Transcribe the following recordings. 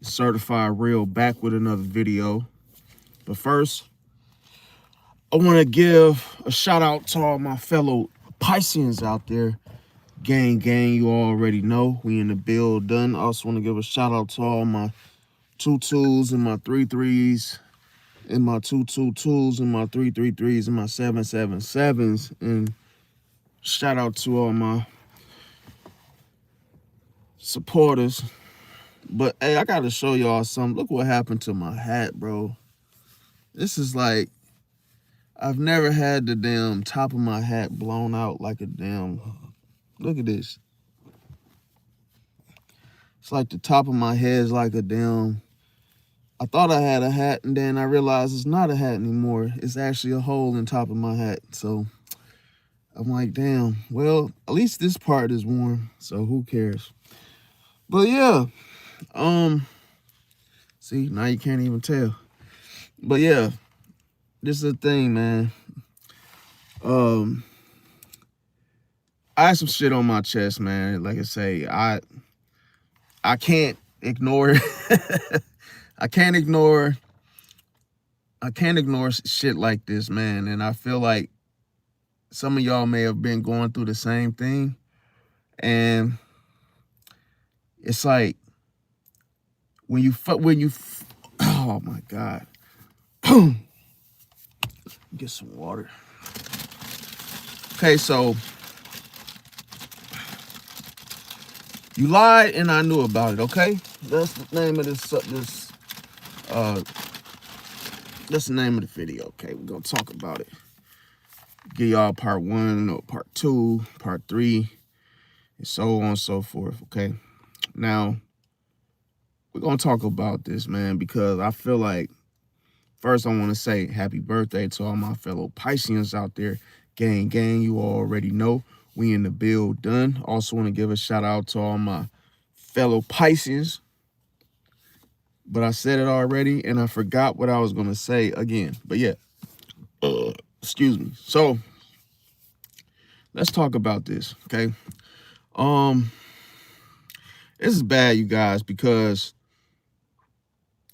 Certified Real back with another video. But first, I want to give a shout out to all my fellow Pisces out there. Gang, you already know. We in the build done. I also want to give a shout out to all my 2-2s and my 3-3s and my 2-2-2s and my 3-3-3s and my 7-7-7s. And shout out to all my supporters. But hey, I gotta show y'all something. Look what happened to my hat, bro. This is like, I've never had the damn top of my hat blown out like a damn, look at this. It's like the top of my head is like a damn, I thought I had a hat and then I realized it's not a hat anymore. It's actually a hole in top of my hat. So I'm like, damn, well, at least this part is warm, so who cares? But yeah, see, now you can't even tell. But yeah, this is the thing, man. I have some shit on my chest, man. Like I say, I can't ignore I can't ignore shit like this, man. And I feel like some of y'all may have been going through the same thing. And it's like when you oh my God. Get some water. Okay, so you lied and I knew about it, okay? That's the name of that's the name of the video, okay? We're gonna talk about it. Give y'all part 1 or part 2, part 3, and so on and so forth, okay? Now, we're gonna talk about this, man, because I feel like, first I wanna say happy birthday to all my fellow Pisceans out there. Gang, you already know. We in the build done. Also wanna give a shout out to all my fellow Pisces. But I said it already and I forgot what I was gonna say again. But yeah, excuse me. So let's talk about this, okay? This is bad, you guys, because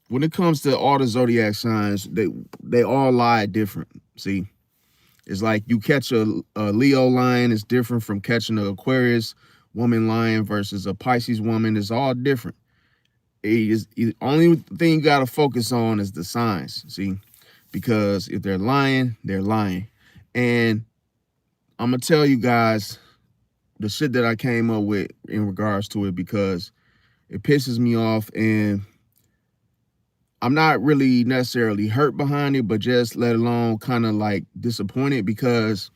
when it comes to all the zodiac signs, they all lie different. See, it's like you catch a Leo lion is different from catching an Aquarius woman lion versus a Pisces woman. It's all different. The only thing you got to focus on is the signs, see, because if they're lying, they're lying. And I'm going to tell you guys the shit that I came up with in regards to it, because it pisses me off, and I'm not really necessarily hurt behind it, but just let alone kind of like disappointed, because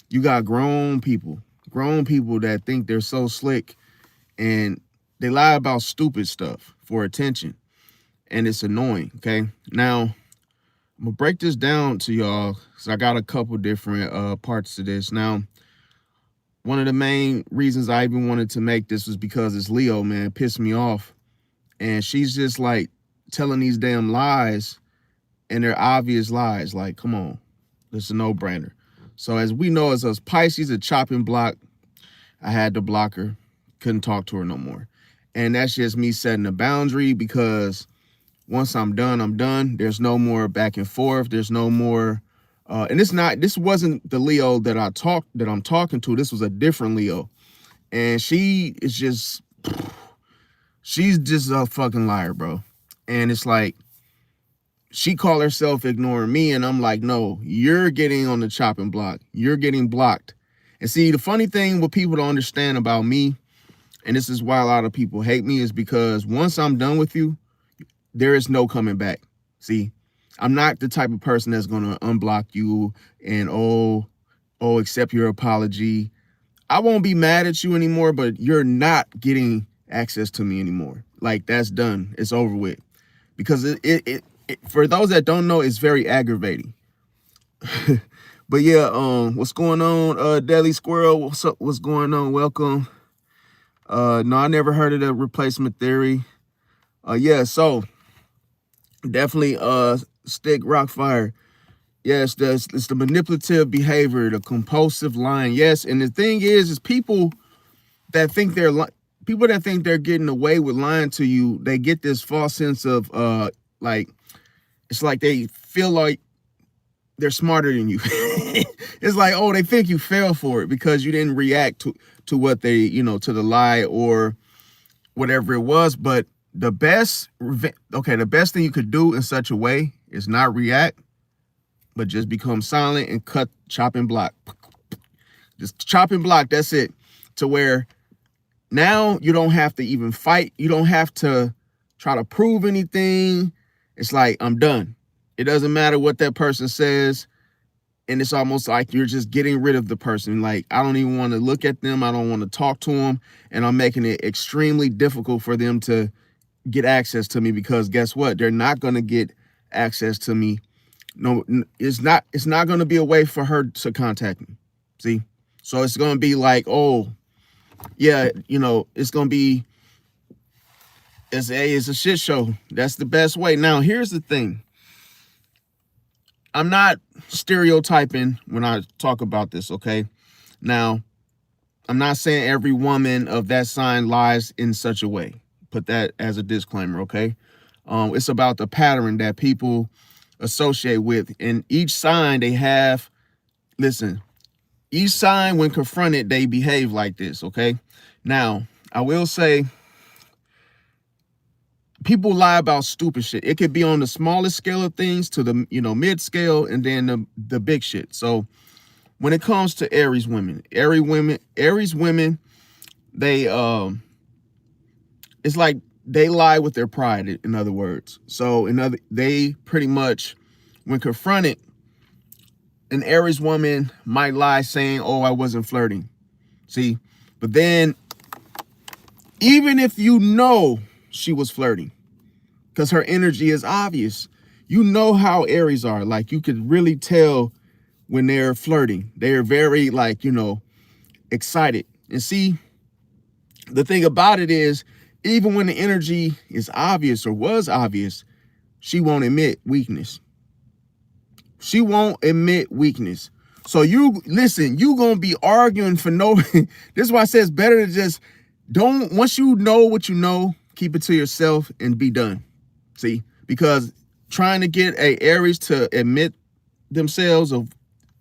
you got grown people that think they're so slick and they lie about stupid stuff for attention, and it's annoying, okay? Now, I'm gonna break this down to y'all because I got a couple different parts to this. Now, one of the main reasons I even wanted to make this was because it's Leo, man. It pissed me off. And she's just like telling these damn lies, and they're obvious lies. Like, come on, it's a no-brainer. So as we know, as us Pisces, a chopping block, I had to block her, couldn't talk to her no more. And that's just me setting a boundary, because once I'm done, I'm done. There's no more back and forth. There's no more, and this wasn't the Leo that I'm talking to. This was a different Leo. And she is just, she's just a fucking liar, bro. And it's like, she called herself ignoring me, and I'm like, no, you're getting on the chopping block. You're getting blocked. And see, the funny thing what people don't understand about me, and this is why a lot of people hate me, is because once I'm done with you, there is no coming back. See, I'm not the type of person that's going to unblock you and, accept your apology. I won't be mad at you anymore, but you're not getting access to me anymore. Like, that's done. It's over with. Because it for those that don't know, it's very aggravating. But yeah, what's going on, Deadly Squirrel? What's up? What's going on? Welcome. No, I never heard of the replacement theory. Yeah, so definitely stick rock fire. Yes, it's the manipulative behavior, the compulsive lying. Yes, and the thing is people that think people that think they're getting away with lying to you, they get this false sense of like, it's like they feel like they're smarter than you. It's like, oh, they think you fell for it because you didn't react to what they, you know, to the lie or whatever it was. But the best thing you could do in such a way is not react, but just become silent and cut, chop and block. Just chop and block, that's it. To where now you don't have to even fight. You don't have to try to prove anything. It's like, I'm done. It doesn't matter what that person says. And it's almost like you're just getting rid of the person. Like, I don't even want to look at them. I don't want to talk to them. And I'm making it extremely difficult for them to get access to me, because guess what? They're not going to get access to me. No, it's not going to be a way for her to contact me. See? So it's going to be like, oh, yeah, you know, it's going to be, it's a shit show. That's the best way. Now, here's the thing. I'm not stereotyping when I talk about this, okay? Now, I'm not saying every woman of that sign lies in such a way. Put that as a disclaimer, okay? It's about the pattern that people associate with. And each sign they have, listen, each sign when confronted, they behave like this, okay? Now, I will say, people lie about stupid shit. It could be on the smallest scale of things to the, you know, mid scale, and then the big shit. So when it comes to Aries women, they it's like they lie with their pride, in other words. So they pretty much, when confronted, an Aries woman might lie saying, oh, I wasn't flirting. See, but then even if you know she was flirting, because her energy is obvious, you know how Aries are. Like, you could really tell when they're flirting. They're very, like, you know, excited. And see, the thing about it is, even when the energy is obvious or was obvious, she won't admit weakness. She won't admit weakness. So you gonna be arguing for no. This is why I say it's better to just once you know what you know, keep it to yourself and be done. See, because trying to get a Aries to admit themselves of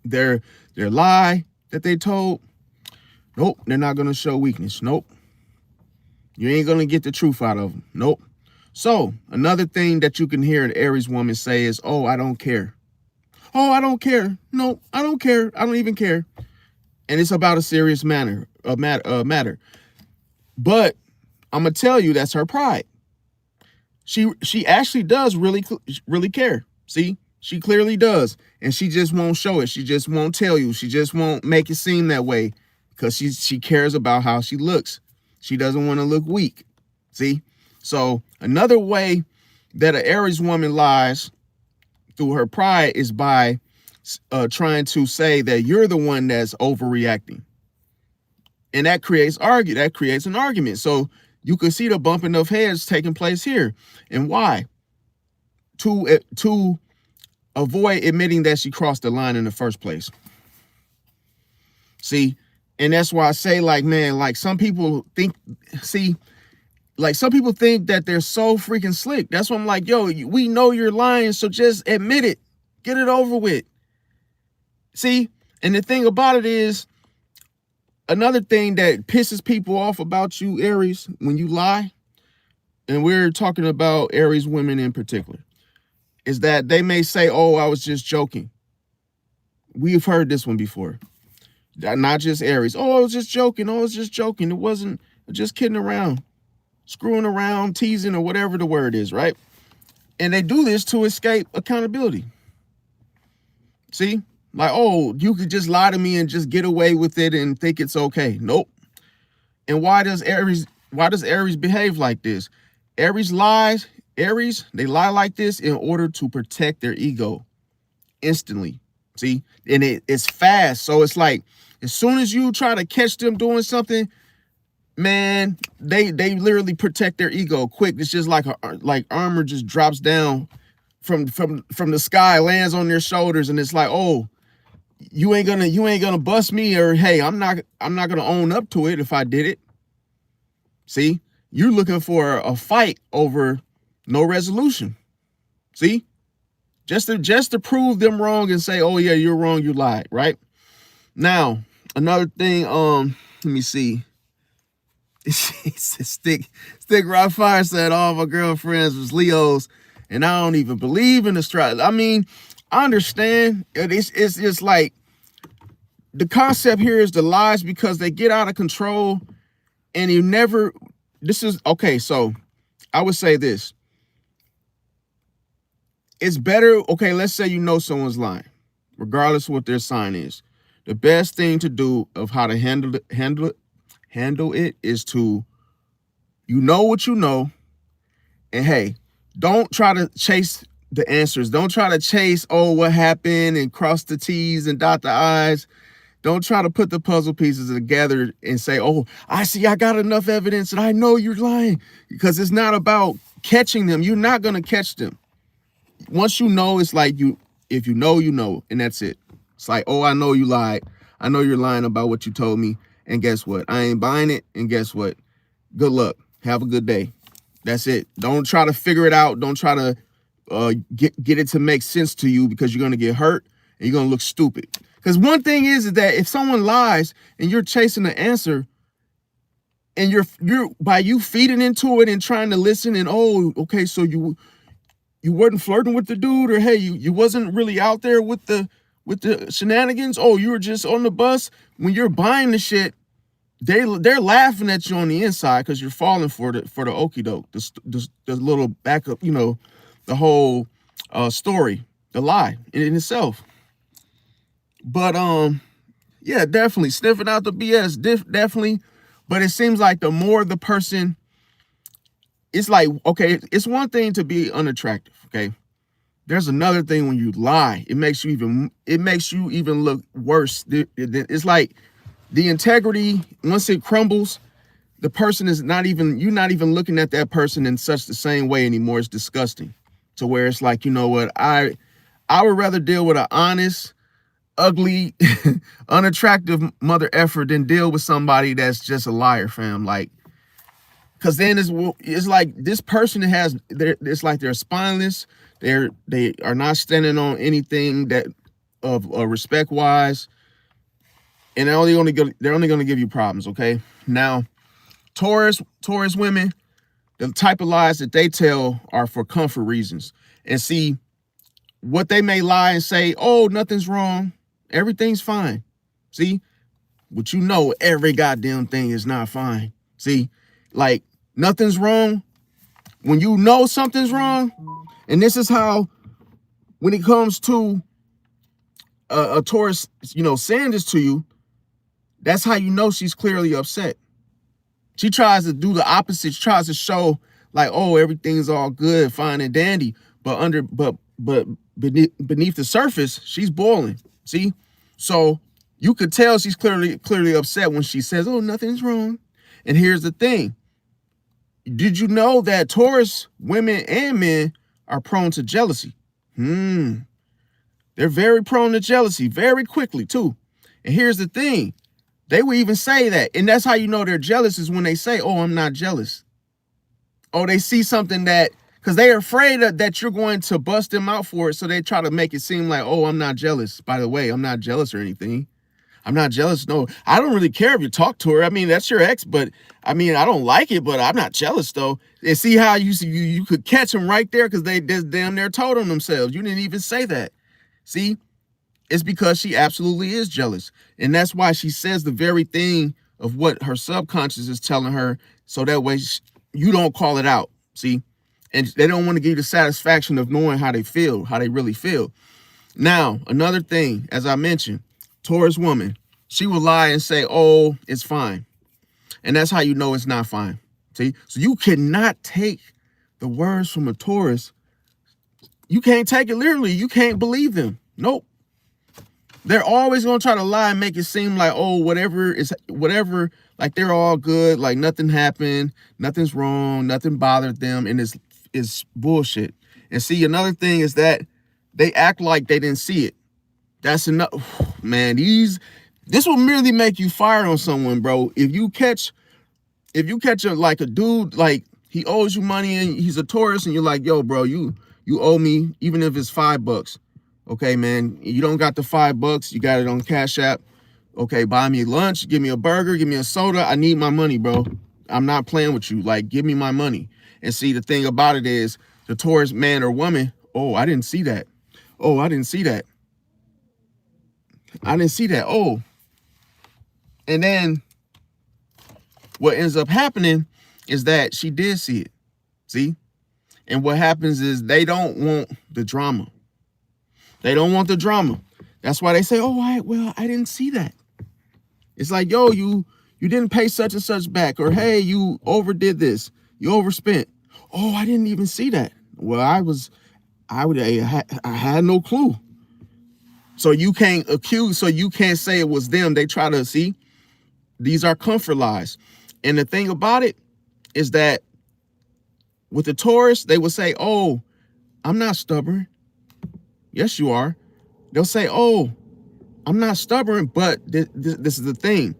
their lie that they told, nope, they're not gonna show weakness. Nope. You ain't gonna get the truth out of them. Nope. So another thing that you can hear an Aries woman say is, oh, I don't care. Oh, I don't care. No, I don't care. I don't even care. And it's about a serious matter. But I'm gonna tell you, that's her pride. She actually does really care. See, she clearly does, and she just won't show it. She just won't tell you. She just won't make it seem that way, because she cares about how she looks. She doesn't want to look weak. See, so another way that an Aries woman lies through her pride is by trying to say that you're the one that's overreacting. And that creates an argument. So you can see the bumping of heads taking place here. And why? To avoid admitting that she crossed the line in the first place. See, and that's why I say, like, man, like, some people think that they're so freaking slick. That's why I'm like, yo, we know you're lying, so just admit it. Get it over with. See, and the thing about it is, another thing that pisses people off about you, Aries, when you lie, and we're talking about Aries women in particular, is that they may say, oh, I was just joking. We've heard this one before. Not just Aries. Oh, I was just joking. Oh, I was just joking. It wasn't, just kidding around, screwing around, teasing, or whatever the word is, right? And they do this to escape accountability. See? Like, oh, you could just lie to me and just get away with it and think it's okay. Nope. And why does Aries behave like this? Aries, they lie like this in order to protect their ego instantly. See? And it's fast. So it's like, as soon as you try to catch them doing something, man, they literally protect their ego quick. It's just like armor just drops down from the sky, lands on their shoulders, and it's like, oh, you ain't gonna bust me, or hey, I'm not gonna own up to it if I did it. See, you're looking for a fight over no resolution. See, just to prove them wrong and say, oh yeah, you're wrong, you lied, right? Now, another thing, let me see. Stick Rock Fire said all my girlfriends was Leos, and I don't even believe in astrology. I mean, I understand. It's just like the concept here is the lies because they get out of control, and you never. This is okay. So, I would say this. It's better. Okay, let's say you know someone's lying, regardless of what their sign is. The best thing to do of how to handle it is to, you know what you know, and hey, don't try to chase the answers. Don't try to chase, oh, what happened, and cross the T's and dot the I's. Don't try to put the puzzle pieces together and say, oh, I got enough evidence and I know you're lying, because it's not about catching them. You're not going to catch them. Once you know, it's like if you know, you know, and that's it. It's like, oh, I know you lied. I know you're lying about what you told me. And guess what? I ain't buying it. And guess what? Good luck. Have a good day. That's it. Don't try to figure it out. Don't try to get it to make sense to you, because you're going to get hurt and you're going to look stupid. Because one thing is that if someone lies and you're chasing the answer, and you're by you feeding into it and trying to listen, and oh, okay, so you weren't flirting with the dude, or hey, you wasn't really out there with the shenanigans. Oh, you were just on the bus. When you're buying the shit, they're laughing at you on the inside because you're falling for the okie doke, the little backup, you know, the whole story, the lie in itself. But yeah, definitely sniffing out the BS, definitely. But it seems like the more the person, it's like, okay, it's one thing to be unattractive, okay? There's another thing when you lie. It makes you even look worse. It's like the integrity, once it crumbles, the person is you're not even looking at that person in such the same way anymore. It's disgusting. To where it's like, you know what, I would rather deal with an honest, ugly, unattractive mother effer than deal with somebody that's just a liar, fam. Like, because then it's like this person it's like they're spineless. They are not standing on anything that of respect wise, and they're only going to give you problems. Okay, now Taurus women, the type of lies that they tell are for comfort reasons. And see, what they may lie and say, oh, nothing's wrong, everything's fine. See, what you know, every goddamn thing is not fine. See, like, nothing's wrong. When you know something's wrong, and this is how, when it comes to a Taurus, you know, saying this to you, that's how you know she's clearly upset. She tries to do the opposite. She tries to show like, oh, everything's all good, fine and dandy, but beneath the surface, she's boiling. See, so you could tell she's clearly upset when she says, oh, nothing's wrong. And here's the thing. Did you know that Taurus women and men are prone to jealousy? They're very prone to jealousy very quickly too. And here's the thing. They will even say that. And that's how you know they're jealous, is when they say, oh, I'm not jealous. Oh, they see something because they're afraid that you're going to bust them out for it. So they try to make it seem like, oh, I'm not jealous. By the way, I'm not jealous or anything. I'm not jealous. No, I don't really care if you talk to her. I mean, that's your ex, but I mean, I don't like it, but I'm not jealous though. And see how you could catch them right there, because they just damn near told on themselves. You didn't even say that. See, it's because she absolutely is jealous. And that's why she says the very thing of what her subconscious is telling her. So that way you don't call it out. See, and they don't want to give you the satisfaction of knowing how they feel, how they really feel. Now, another thing, as I mentioned, Taurus woman, she will lie and say, oh, it's fine. And that's how you know it's not fine. See, so you cannot take the words from a Taurus. You can't take it literally. You can't believe them. Nope. They're always going to try to lie and make it seem like, oh, whatever, like they're all good, like nothing happened, nothing's wrong, nothing bothered them, and it's bullshit. And see, another thing is that they act like they didn't see it. That's enough, man. This will merely make you fire on someone, bro. If you catch if you catch like a dude, like he owes you money and he's a Taurus, and you're like, yo, bro, you owe me, even if it's $5. Okay, man, you don't got the $5, you got it on Cash App. Okay, buy me lunch, give me a burger, give me a soda. I need my money, bro. I'm not playing with you. Like, give me my money. And see, the thing about it is, the Taurus man or woman, oh, I didn't see that. Oh, I didn't see that. I didn't see that. Oh. And then what ends up happening is that she did see it. See? And what happens is they don't want the drama. They don't want the drama. That's why they say, oh, I didn't see that. It's like, yo, you didn't pay such and such back, or hey, you overdid this, you overspent. Oh, I didn't even see that. Well, I had no clue. So you can't accuse, so you can't say it was them. They try to see, these are comfort lies. And the thing about it is that with the Taurus, they will say, oh, I'm not stubborn. Yes, you are. They'll say, oh, I'm not stubborn, but this is the thing.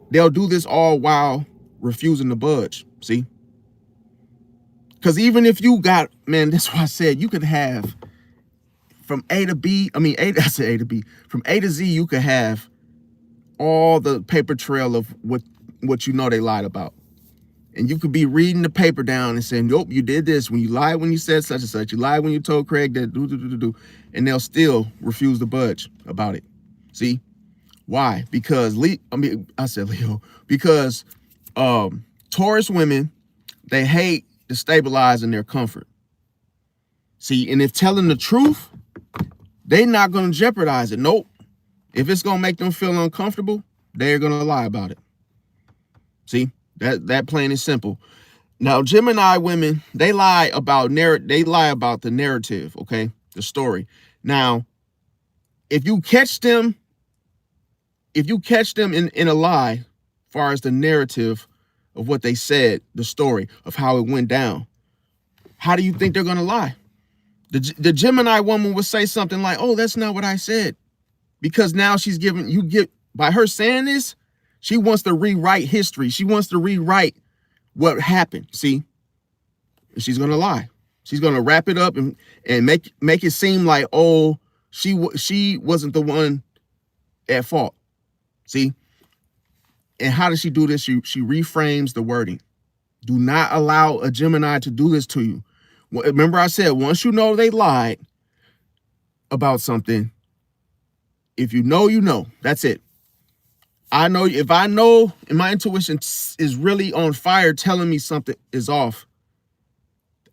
They'll do this all while refusing to budge. See? Because even if you got, man, that's why I said you could have from A to B. I said A to B. From A to Z, you could have all the paper trail of what you know they lied about. And you could be reading the paper down and saying, nope, you did this. When you lied when you said such and such. You lied when you told Craig that do. And they'll still refuse to budge about it. See? Why? Because Leo. Because Taurus women, they hate to stabilize in their comfort. See, and if telling the truth, they're not going to jeopardize it. Nope. If it's going to make them feel uncomfortable, they're going to lie about it. See? That plain and simple. Now, Gemini women, they lie about the narrative, okay? The story. Now, if you catch them in a lie, as far as the narrative of what they said, the story of how it went down, how do you think they're going to lie? The Gemini woman would say something like, oh, that's not what I said. Because now she's by her saying this, she wants to rewrite history. She wants to rewrite what happened. See? And she's going to lie. She's going to wrap it up and make it seem like, oh, she wasn't the one at fault. See? And how does she do this? She reframes the wording. Do not allow a Gemini to do this to you. Remember I said, once you know they lied about something, if you know, you know. That's it. If I know and my intuition is really on fire telling me something is off,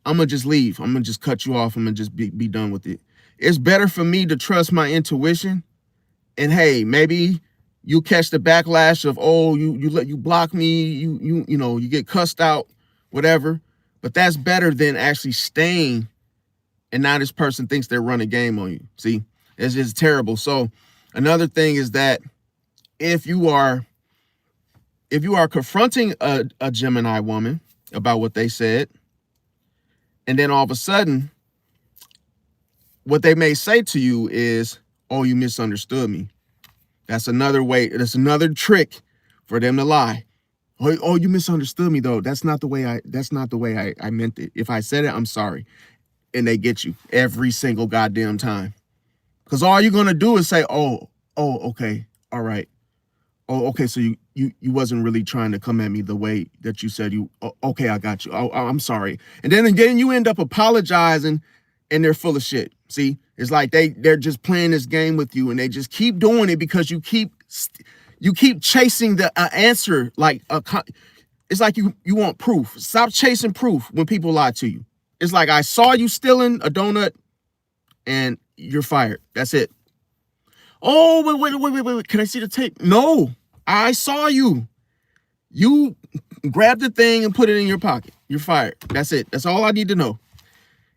I'm going to just leave. I'm going to just cut you off. I'm going to just be done with it. It's better for me to trust my intuition. And hey, maybe you catch the backlash of, oh, you block me, you get cussed out, whatever. But that's better than actually staying and now this person thinks they're running game on you. See, it's just terrible. So another thing is that if you are confronting a Gemini woman about what they said, and then all of a sudden, what they may say to you is, oh, you misunderstood me. That's another way. That's another trick for them to lie. Oh, you misunderstood me though. That's not the way I meant it. If I said it, I'm sorry. And they get you every single goddamn time. Because all you're gonna do is say, oh, okay, all right. Oh, okay, so you wasn't really trying to come at me the way that you said you. Oh, okay, I got you. I'm sorry. And then again, you end up apologizing, and they're full of shit. See, it's like they're just playing this game with you, and they just keep doing it because you keep chasing the answer. It's like you want proof. Stop chasing proof when people lie to you. It's like I saw you stealing a donut, and you're fired. That's it. Oh, wait. Can I see the tape? No, I saw you. You grabbed the thing and put it in your pocket. You're fired. That's it. That's all I need to know.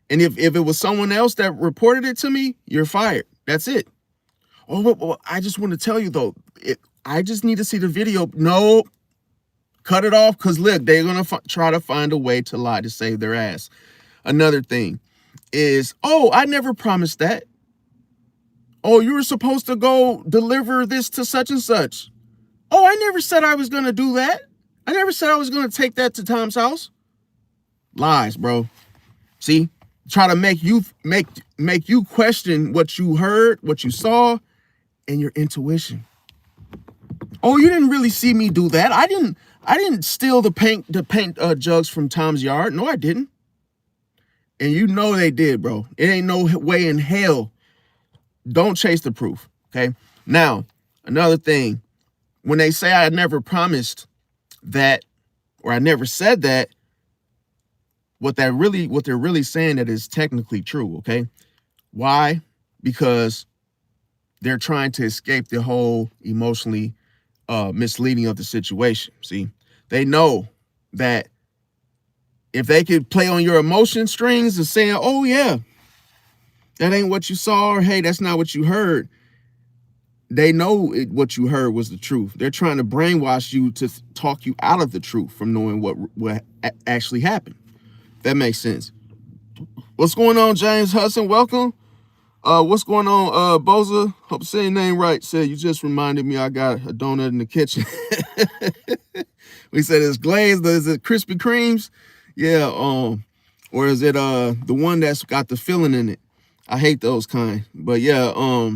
And if it was someone else that reported it to me, you're fired. That's it. Oh, well, I just want to tell you, though, I just need to see the video. No, cut it off because, look, they're going to try to find a way to lie to save their ass. Another thing is, oh, I never promised that. Oh, you were supposed to go deliver this to such and such. Oh, I never said I was going to do that. I never said I was going to take that to Tom's house. Lies, bro. See, try to make you question what you heard, what you saw, and your intuition. Oh, you didn't really see me do that. I didn't steal the paint jugs from Tom's yard. No, I didn't. And you know they did, bro. It ain't no way in hell. Don't chase the proof. Okay. Now, another thing, when they say I never promised that, or I never said that, what they're really saying that is technically true. Okay. Why? Because they're trying to escape the whole emotionally misleading of the situation. See, they know that if they could play on your emotion strings and saying, oh yeah, that ain't what you saw, or hey, that's not what you heard. They know what you heard was the truth. They're trying to brainwash you to talk you out of the truth from knowing what actually happened. That makes sense. What's going on, James Hudson? Welcome. What's going on, Boza? Hope I'm saying your name right. Said you just reminded me I got a donut in the kitchen. We said it's glazed. Is it Krispy Kremes? Yeah. Or is it the one that's got the filling in it? I hate those kind. But yeah.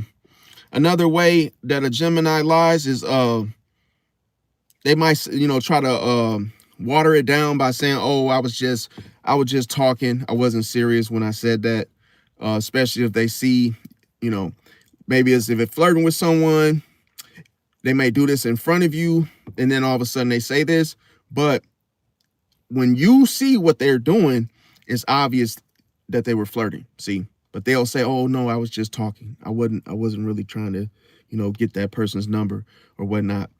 Another way that a Gemini lies is they might try to water it down by saying, oh, I was just talking. I wasn't serious when I said that. Especially if they see, maybe as if it's flirting with someone, they may do this in front of you, and then all of a sudden they say this. But when you see what they're doing, it's obvious that they were flirting. See, but they'll say, "Oh no, I was just talking. I wasn't really trying to, get that person's number or whatnot."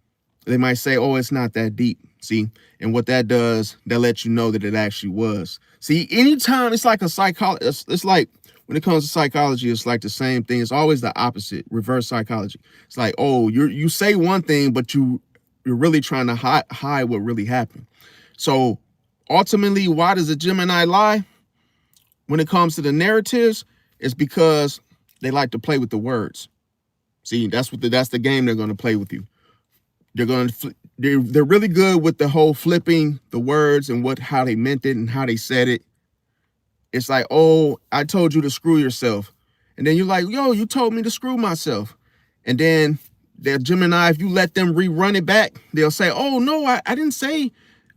They might say, "Oh, it's not that deep." See, and what that does, that lets you know that it actually was. See, anytime it's like a psychologist, it's like. When it comes to psychology, it's like the same thing. It's always the opposite, reverse psychology. It's like, oh, you say one thing, but you're really trying to hide what really happened. So ultimately, why does a Gemini lie? When it comes to the narratives, it's because they like to play with the words. See, that's the game they're going to play with you. They're really good with the whole flipping the words and how they meant it and how they said it. It's like, oh, I told you to screw yourself. And then you're like, yo, you told me to screw myself. And then the Gemini, if you let them rerun it back, they'll say, oh, no, I didn't say,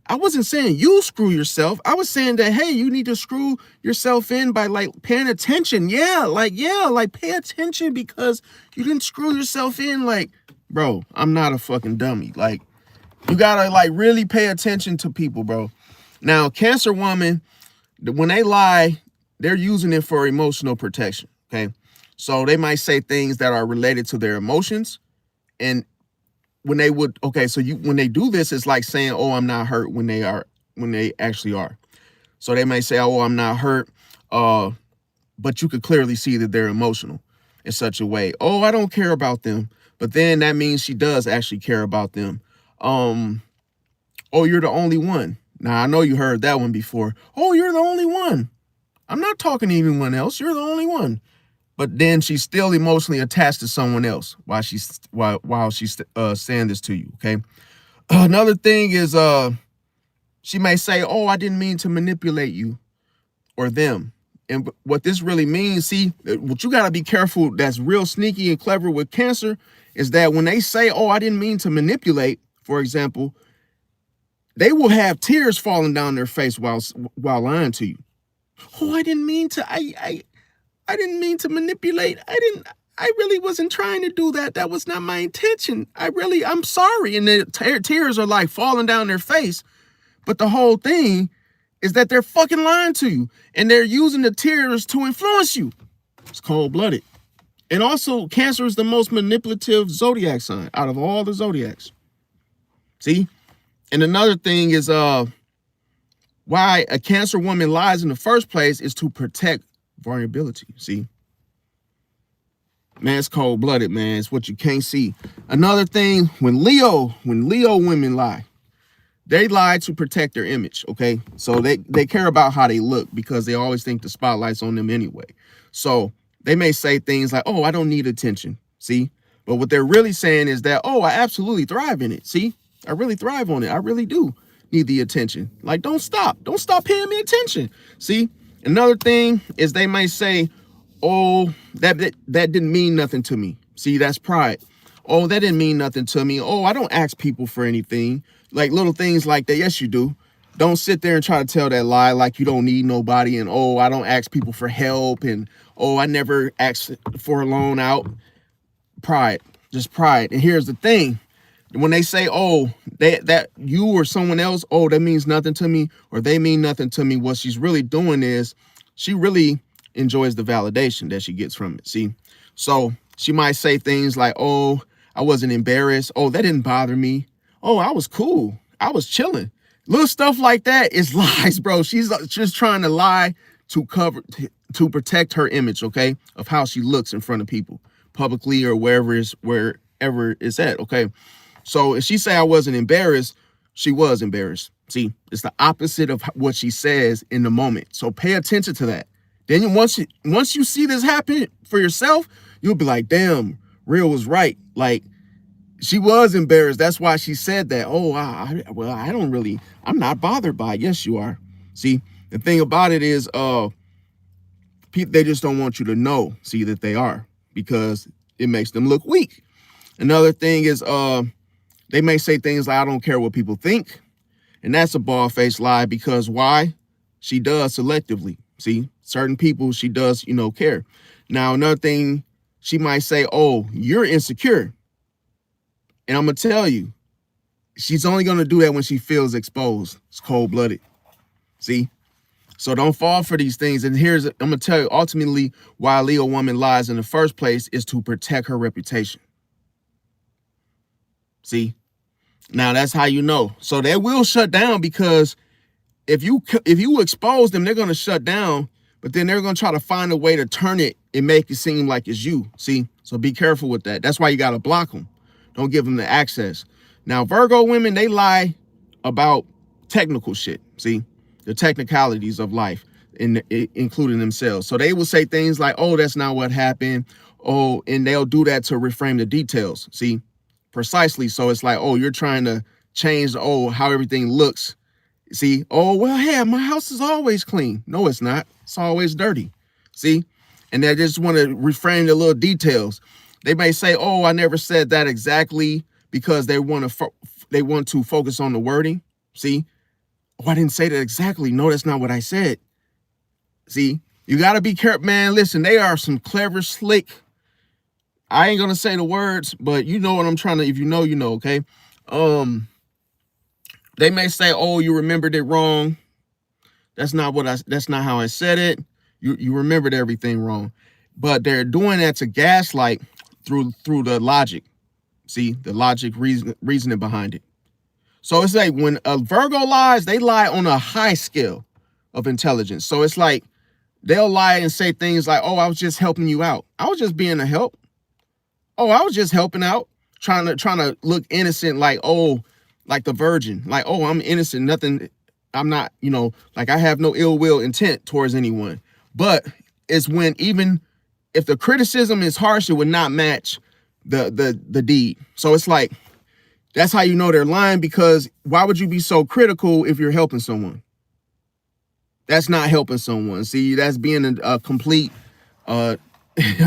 I wasn't saying you screw yourself. I was saying that, hey, you need to screw yourself in by paying attention. Yeah, pay attention because you didn't screw yourself in. Like, bro, I'm not a fucking dummy. Like, you gotta really pay attention to people, bro. Now, Cancer woman, when they lie, they're using it for emotional protection, okay? So they might say things that are related to their emotions. And when they when they do this, it's like saying, oh, I'm not hurt when they actually are. So they may say, oh, I'm not hurt. But you could clearly see that they're emotional in such a way. Oh, I don't care about them. But then that means she does actually care about them. Oh, you're the only one. Now, I know you heard that one before. Oh, you're the only one. I'm not talking to anyone else. You're the only one. But then she's still emotionally attached to someone else while she's saying this to you, okay? Another thing is she may say, oh, I didn't mean to manipulate you or them. And what this really means, see, what you got to be careful that's real sneaky and clever with Cancer is that when they say, oh, I didn't mean to manipulate, for example, they will have tears falling down their face while lying to you. Oh, I didn't mean to. I didn't mean to manipulate. I really wasn't trying to do that. That was not my intention. I'm sorry. And the tears are falling down their face. But the whole thing is that they're fucking lying to you. And they're using the tears to influence you. It's cold-blooded. And also, Cancer is the most manipulative zodiac sign out of all the zodiacs. See? And another thing is why a Cancer woman lies in the first place is to protect vulnerability. See, man, it's cold-blooded, man. It's what you can't see. Another thing, when Leo women lie, they lie to protect their image. Okay, so they care about how they look because they always think the spotlight's on them anyway. So they may say things like, "Oh, I don't need attention." See, but what they're really saying is that, "Oh, I absolutely thrive in it." See. I really thrive on it. I really do. need the attention. Like, don't stop paying me attention. See, another thing is they may say, oh, that didn't mean nothing to me. See, that's pride. Oh, that didn't mean nothing to me. Oh, I don't ask people for anything. Like little things like that. Yes, you do. Don't sit there and try to tell that lie like you don't need nobody. And, oh, I don't ask people for help. And, oh, I never ask for a loan out. Pride, just pride. And here's the thing. When they say, oh, that you or someone else, oh, that means nothing to me, or they mean nothing to me, what she's really doing is she really enjoys the validation that she gets from it. See, so she might say things like, oh, I wasn't embarrassed. Oh, that didn't bother me. Oh, I was cool. I was chilling. Little stuff like that is lies, bro. She's just trying to lie to protect her image, okay, of how she looks in front of people, publicly or wherever it's at, okay? So if she say I wasn't embarrassed, she was embarrassed. See, it's the opposite of what she says in the moment. So pay attention to that. Then once you see this happen for yourself, you'll be like, damn, Real was right. Like, she was embarrassed. That's why she said that. Oh, I'm not bothered by it. Yes, you are. See, the thing about it is, they just don't want you to know, see, that they are, because it makes them look weak. Another thing is, they may say things like, I don't care what people think. And that's a bald-faced lie, because why? She does selectively. See, certain people, she does, care. Now, another thing, she might say, oh, you're insecure. And I'm going to tell you, she's only going to do that when she feels exposed. It's cold-blooded. See? So don't fall for these things. And I'm going to tell you, ultimately, why a Leo woman lies in the first place is to protect her reputation. See? Now, that's how you know. So they will shut down, because if you expose them, they're going to shut down, but then they're going to try to find a way to turn it and make it seem like it's you. See? So be careful with that. That's why you got to block them. Don't give them the access. Now, Virgo women, they lie about technical shit. See? The technicalities of life, including themselves. So they will say things like, oh, that's not what happened. Oh, and they'll do that to reframe the details. See? Precisely. So it's like, oh, you're trying to change, how everything looks. See? Oh, well, hey, my house is always clean. No, it's not. It's always dirty. See? And they just want to reframe the little details. They may say, oh, I never said that exactly, because they want to focus on the wording. See? Oh, I didn't say that exactly. No, that's not what I said. See? You got to be careful, man. Listen, they are some clever, slick. I ain't going to say the words, but you know what I'm trying to, if you know, okay? They may say, oh, you remembered it wrong. That's not how I said it. You remembered everything wrong. But they're doing that to gaslight through the logic. See, the logic reasoning behind it. So it's like when a Virgo lies, they lie on a high scale of intelligence. So it's like they'll lie and say things like, oh, I was just helping you out. I was just being a help. Oh, I was just helping out, trying to look innocent, like, oh, like the virgin. Like, oh, I'm innocent, nothing. I'm not, like I have no ill will intent towards anyone. But it's when, even if the criticism is harsh, it would not match the deed. So it's like, that's how you know they're lying, because why would you be so critical if you're helping someone? That's not helping someone. See, that's being a complete, I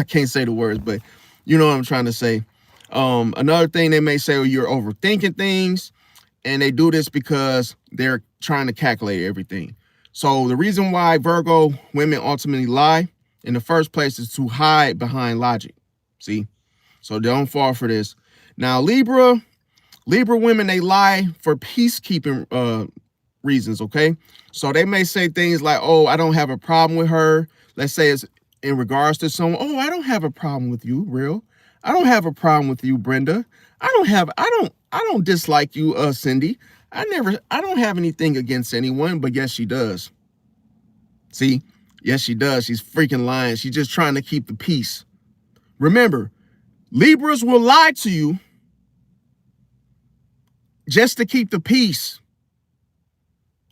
can't say the words, but you know what I'm trying to say. Another thing they may say, oh, you're overthinking things, and they do this because they're trying to calculate everything. So the reason why Virgo women ultimately lie in the first place is to hide behind logic. See? So don't fall for this. Now, Libra women, they lie for peacekeeping reasons, okay? So they may say things like, oh, I don't have a problem with her. Let's say it's in regards to someone. Oh, I don't have a problem with you, Real. I don't have a problem with you, Brenda. I don't dislike you, Cindy. I don't have anything against anyone, but yes, she does. See? Yes, she does. She's freaking lying. She's just trying to keep the peace. Remember, Libras will lie to you just to keep the peace.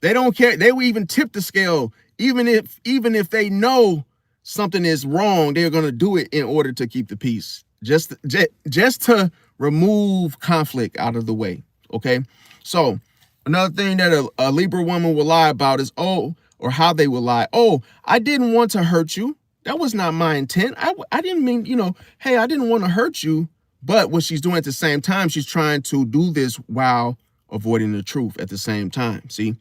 They don't care. They will even tip the scale. Even if they know something is wrong, they're going to do it in order to keep the peace. Just to remove conflict out of the way. Okay. So Another thing that a Libra woman will lie about is, oh, or how they will lie. Oh, I didn't want to hurt you. That was not my intent. I didn't mean, you know, hey, I didn't want to hurt you. But what she's doing at the same time, she's trying to do this while avoiding the truth at the same time. See,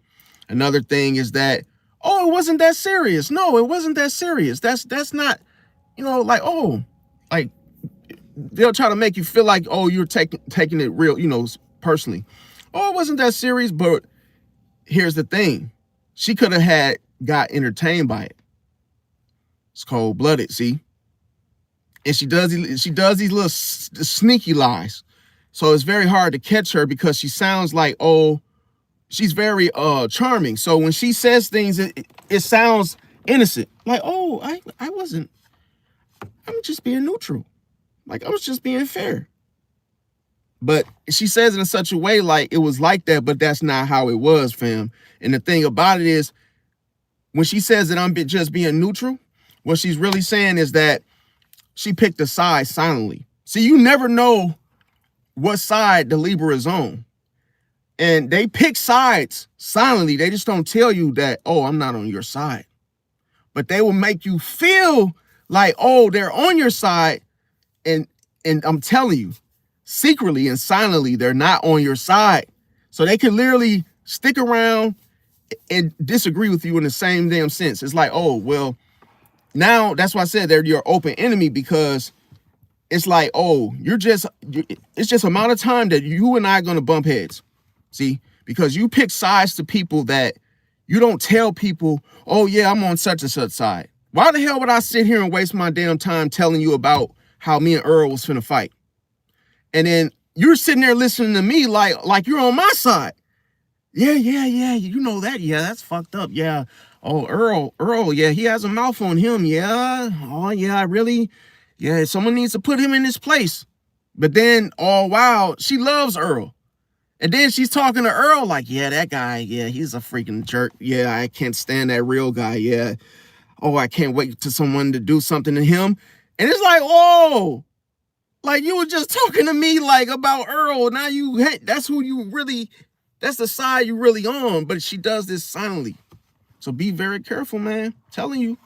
another thing is that, oh, it wasn't that serious. No, it wasn't that serious. That's not, you know, like, oh, like they'll try to make you feel like, oh, you're taking it real, you know, personally. Oh, it wasn't that serious. But here's the thing. She could have got entertained by it. It's cold-blooded, see? And she does these little sneaky lies. So it's very hard to catch her because she sounds like, oh, she's very charming. So when she says things, it sounds innocent. Like, oh, I wasn't, I'm just being neutral. Like, I was just being fair. But she says it in such a way like it was like that, but that's not how it was, fam. And the thing about it is, when she says that I'm just being neutral, what she's really saying is that she picked a side silently. See, you never know what side the Libra is on. And they pick sides silently. They just don't tell you that, oh, I'm not on your side. But they will make you feel like, oh, they're on your side. And I'm telling you, secretly and silently, they're not on your side. So they can literally stick around and disagree with you in the same damn sense. It's like, oh, well, now that's why I said they're your open enemy, because it's like, oh, it's just amount of time that you and I are going to bump heads. See, because you pick sides to people that you don't tell people, oh, yeah, I'm on such and such side. Why the hell would I sit here and waste my damn time telling you about how me and Earl was finna fight? And then you're sitting there listening to me like you're on my side. Yeah, you know that. Yeah, that's fucked up. Yeah. Oh, Earl, yeah, he has a mouth on him. Yeah. Oh, yeah, yeah, someone needs to put him in his place. But then, oh, wow, she loves Earl. And then she's talking to Earl like, yeah, that guy, yeah, he's a freaking jerk. Yeah, I can't stand that real guy. Yeah. Oh, I can't wait to someone to do something to him. And it's like, oh, like you were just talking to me like about Earl. Now that's who you really, that's the side you really on. But she does this silently. So be very careful, man. I'm telling you.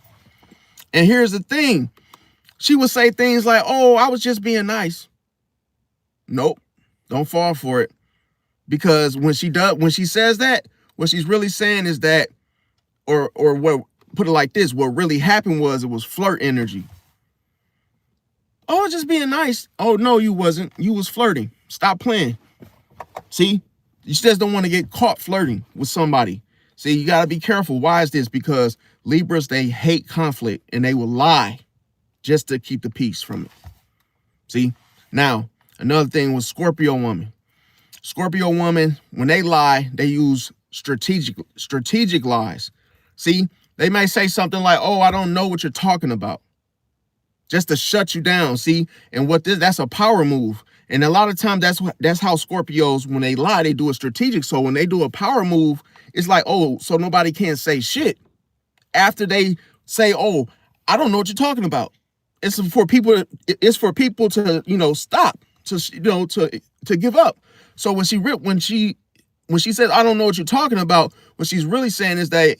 And here's the thing. She would say things like, oh, I was just being nice. Nope. Don't fall for it. Because when she says that, what she's really saying is that, or what, put it like this, what really happened was it was flirt energy. Oh, just being nice. Oh, no, you wasn't. You was flirting. Stop playing. See, you just don't want to get caught flirting with somebody. See, you got to be careful. Why is this? Because Libras, they hate conflict and they will lie just to keep the peace from it. See, now, another thing was Scorpio woman. Scorpio woman, when they lie, they use strategic lies. See, they may say something like, oh, I don't know what you're talking about, just to shut you down. See, and that's a power move. And a lot of times that's how Scorpios, when they lie, they do a strategic. So when they do a power move, it's like, oh, so nobody can say shit after they say, oh, I don't know what you're talking about. It's for people to, you know, stop, to, you know, to give up. So when she says, I don't know what you're talking about, what she's really saying is that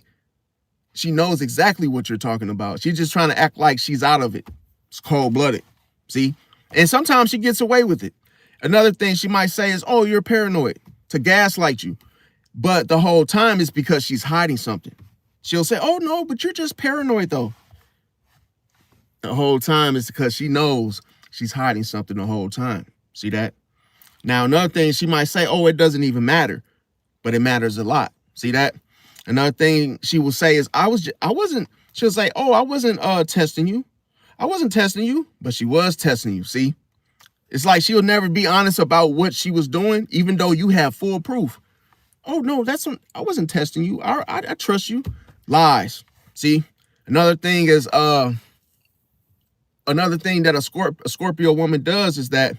she knows exactly what you're talking about. She's just trying to act like she's out of it. It's cold-blooded. See? And sometimes she gets away with it. Another thing she might say is, oh, you're paranoid, to gaslight you. But the whole time it's because she's hiding something. She'll say, oh, no, but you're just paranoid, though. The whole time it's because she knows she's hiding something the whole time. See that? Now, another thing she might say, oh, it doesn't even matter, but it matters a lot. See that? Another thing she will say is, she'll say, oh, I wasn't testing you. I wasn't testing you, but she was testing you. See, it's like she'll never be honest about what she was doing, even though you have full proof. Oh, no, I wasn't testing you. I trust you. Lies. See, another thing is, another thing that a Scorpio woman does is that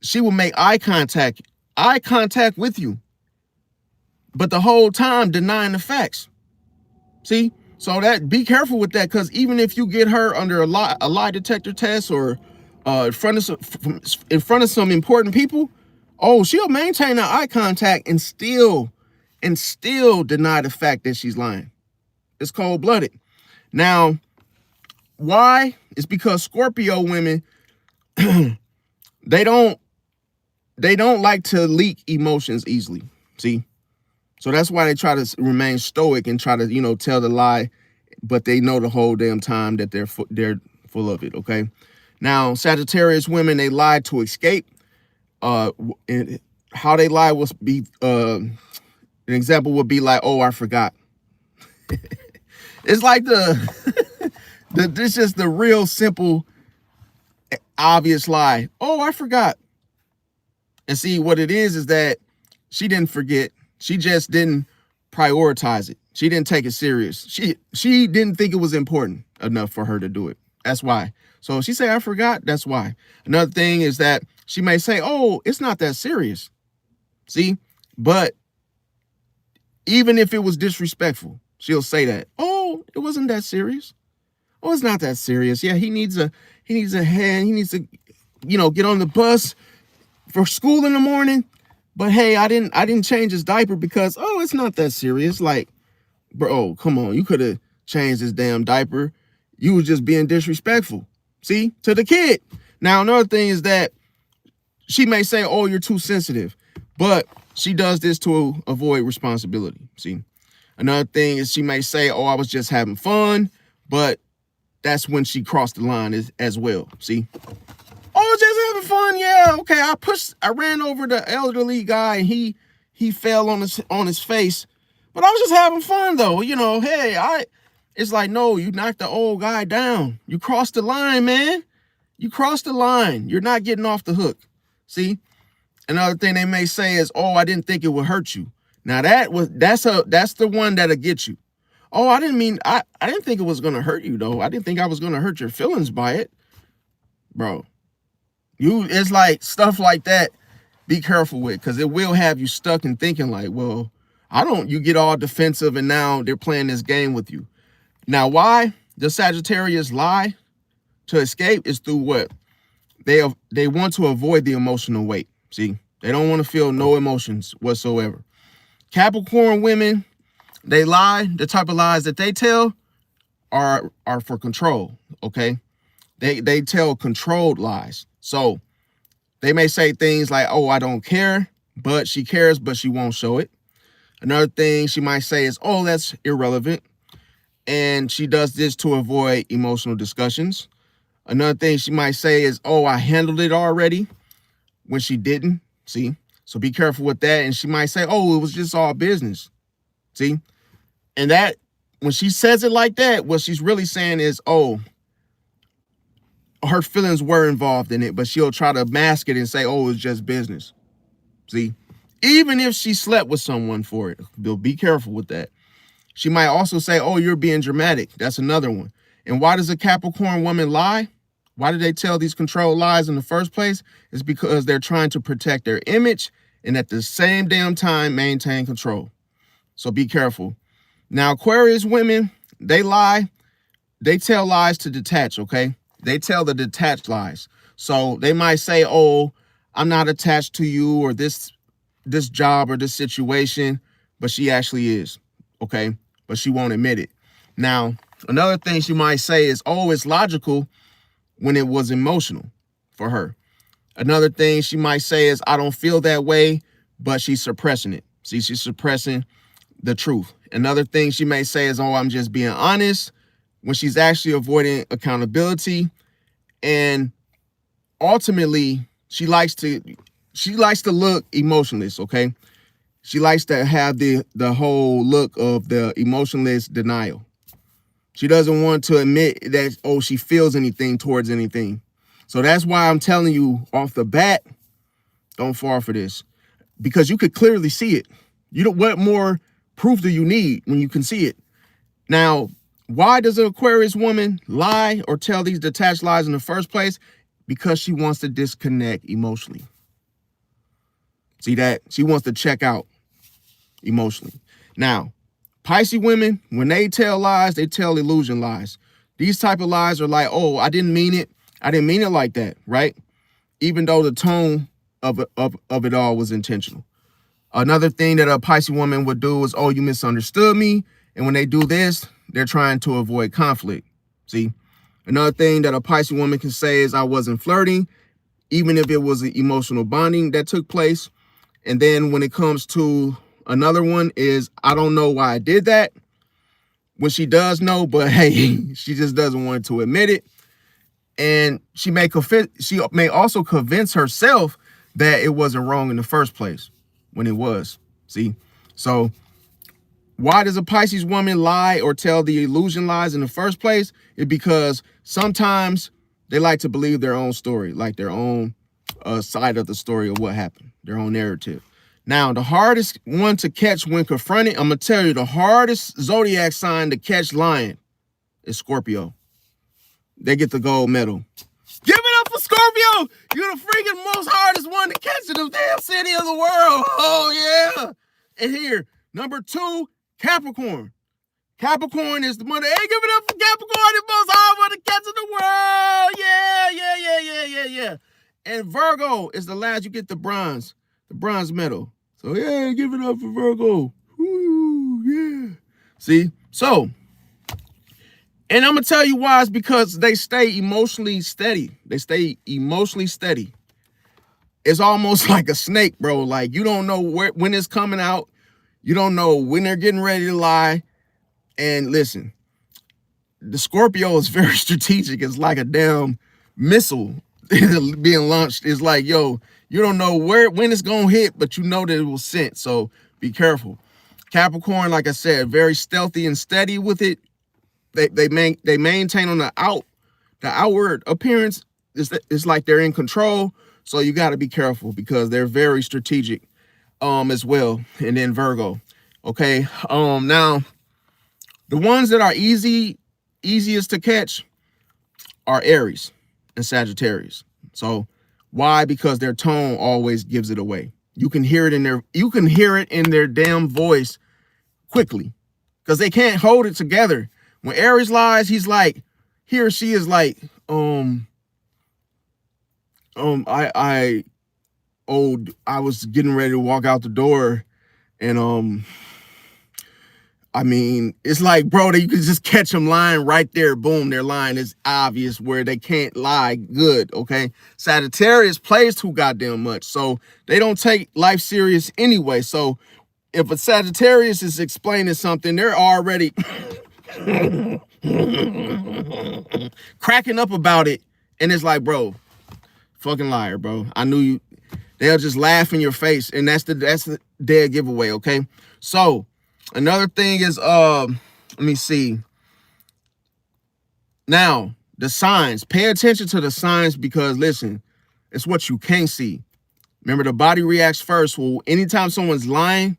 she will make eye contact with you, but the whole time denying the facts. See, so that be careful with that, because even if you get her under a lie detector test or in front of some important people, oh, she'll maintain that eye contact and still and still deny the fact that she's lying. It's cold-blooded. Now, why? It's because Scorpio women, they don't like to leak emotions easily. See? So that's why they try to remain stoic and try to, you know, tell the lie, but they know the whole damn time that they're full of it, okay? Now, Sagittarius women, they lie to escape. And how they lie will be, an example would be like, oh, I forgot. It's like this is the real simple, obvious lie. Oh, I forgot. And see, what it is that she didn't forget. She just didn't prioritize it. She didn't take it serious. She didn't think it was important enough for her to do it. That's why. So if she say, I forgot, that's why. Another thing is that she may say, oh, it's not that serious. See? But even if it was disrespectful, she'll say that. Oh, it wasn't that serious. Oh, it's not that serious. Yeah, he needs a hand. He needs to, you know, get on the bus for school in the morning. But hey, I didn't change his diaper because, oh, it's not that serious. Like, bro, come on. You could have changed his damn diaper. You was just being disrespectful. See, to the kid. Now, another thing is that she may say, oh, you're too sensitive, but she does this to avoid responsibility. See, another thing is she may say, oh, I was just having fun, but that's when she crossed the line as well. See, oh, just having fun. Yeah. Okay. I ran over the elderly guy and he fell on his face, but I was just having fun though. You know, hey, it's like, no, you knocked the old guy down. You crossed the line, man. You crossed the line. You're not getting off the hook. See? Another thing they may say is, oh, I didn't think it would hurt you. Now that's the one that'll get you. Oh, I didn't think it was gonna hurt you though. I didn't think I was gonna hurt your feelings by it. Bro. It's like stuff like that. Be careful with, because it will have you stuck in thinking like, well, you get all defensive and now they're playing this game with you. Now, why the Sagittarius lie to escape is through what? They want to avoid the emotional weight. See, they don't want to feel no emotions whatsoever. Capricorn women, they lie. The type of lies that they tell are for control. Okay, they tell controlled lies. So they may say things like, "Oh, I don't care," but she cares, but she won't show it. Another thing she might say is, "Oh, that's irrelevant," and she does this to avoid emotional discussions. Another thing she might say is, oh, I handled it already, when she didn't. See? So be careful with that. And she might say, oh, it was just all business. See? And that, when she says it like that, what she's really saying is, oh, her feelings were involved in it, but she'll try to mask it and say, oh, it was just business. See? Even if she slept with someone for it, be careful with that. She might also say, oh, you're being dramatic. That's another one. And why does a Capricorn woman lie? Why do they tell these controlled lies in the first place? It's because they're trying to protect their image and at the same damn time maintain control. So be careful. Now, Aquarius women, they lie. They tell lies to detach, okay? They tell the detached lies. So they might say, oh, I'm not attached to you or this job or this situation, but she actually is, okay? But she won't admit it. Now, another thing she might say is, oh, it's logical when it was emotional for her. Another thing she might say is, I don't feel that way, but she's suppressing it. See, she's suppressing the truth. Another thing she may say is, oh, I'm just being honest, when she's actually avoiding accountability. And ultimately, she likes to look emotionless, okay? She likes to have the whole look of the emotionless denial. She doesn't want to admit that, oh, she feels anything towards anything. So that's why I'm telling you off the bat, don't fall for this. Because you could clearly see it. What more proof do you need when you can see it? Now, why does an Aquarius woman lie or tell these detached lies in the first place? Because she wants to disconnect emotionally. See that? She wants to check out emotionally. Now, Pisces women, when they tell lies, they tell illusion lies. These type of lies are like, oh, I didn't mean it. I didn't mean it like that, right? Even though the tone of it all was intentional. Another thing that a Pisces woman would do is, oh, you misunderstood me. And when they do this, they're trying to avoid conflict. See, another thing that a Pisces woman can say is, I wasn't flirting, even if it was an emotional bonding that took place. And then when it comes to another one is, I don't know why I did that. When she does know, but hey, she just doesn't want to admit it. And she may also convince herself that it wasn't wrong in the first place when it was. See, so why does a Pisces woman lie or tell the illusion lies in the first place? It's because sometimes they like to believe their own story, like their own side of the story of what happened, their own narrative. Now, the hardest one to catch when confronted, I'm going to tell you, the hardest zodiac sign to catch lying is Scorpio. They get the gold medal. Give it up for Scorpio. You're the freaking most hardest one to catch in the damn city of the world. Oh, yeah. And here, number 2, Capricorn. Capricorn is the mother. Hey, give it up for Capricorn, the most hard one to catch in the world. Yeah. And Virgo is the last. You get the bronze medal. So, yeah, give it up for Virgo. Woo, yeah. See? So, and I'm going to tell you why. It's because they stay emotionally steady. It's almost like a snake, bro. Like, you don't know when it's coming out. You don't know when they're getting ready to lie. And listen, the Scorpio is very strategic. It's like a damn missile being launched. It's like, yo, you don't know when it's going to hit, but you know that it will sent. So be careful. Capricorn, like I said, very stealthy and steady with it. They maintain on the outward appearance. It's like they're in control. So you got to be careful because they're very strategic as well. And then Virgo. Okay. Now the ones that are easiest to catch are Aries and Sagittarius. So why? Because their tone always gives it away. You can hear it in their damn voice quickly because they can't hold it together. When Aries lies, he or she is like, I was getting ready to walk out the door, and I mean, it's like, bro, you can just catch them lying right there. Boom, their line is obvious where they can't lie good, okay? Sagittarius plays too goddamn much, so they don't take life serious anyway. So if a Sagittarius is explaining something, they're already cracking up about it, and it's like, bro, fucking liar, bro. I knew you. They'll just laugh in your face, and that's the dead giveaway, okay? So another thing is, let me see. Now, the signs. Pay attention to the signs because, listen, it's what you can't see. Remember, the body reacts first. Well, anytime someone's lying,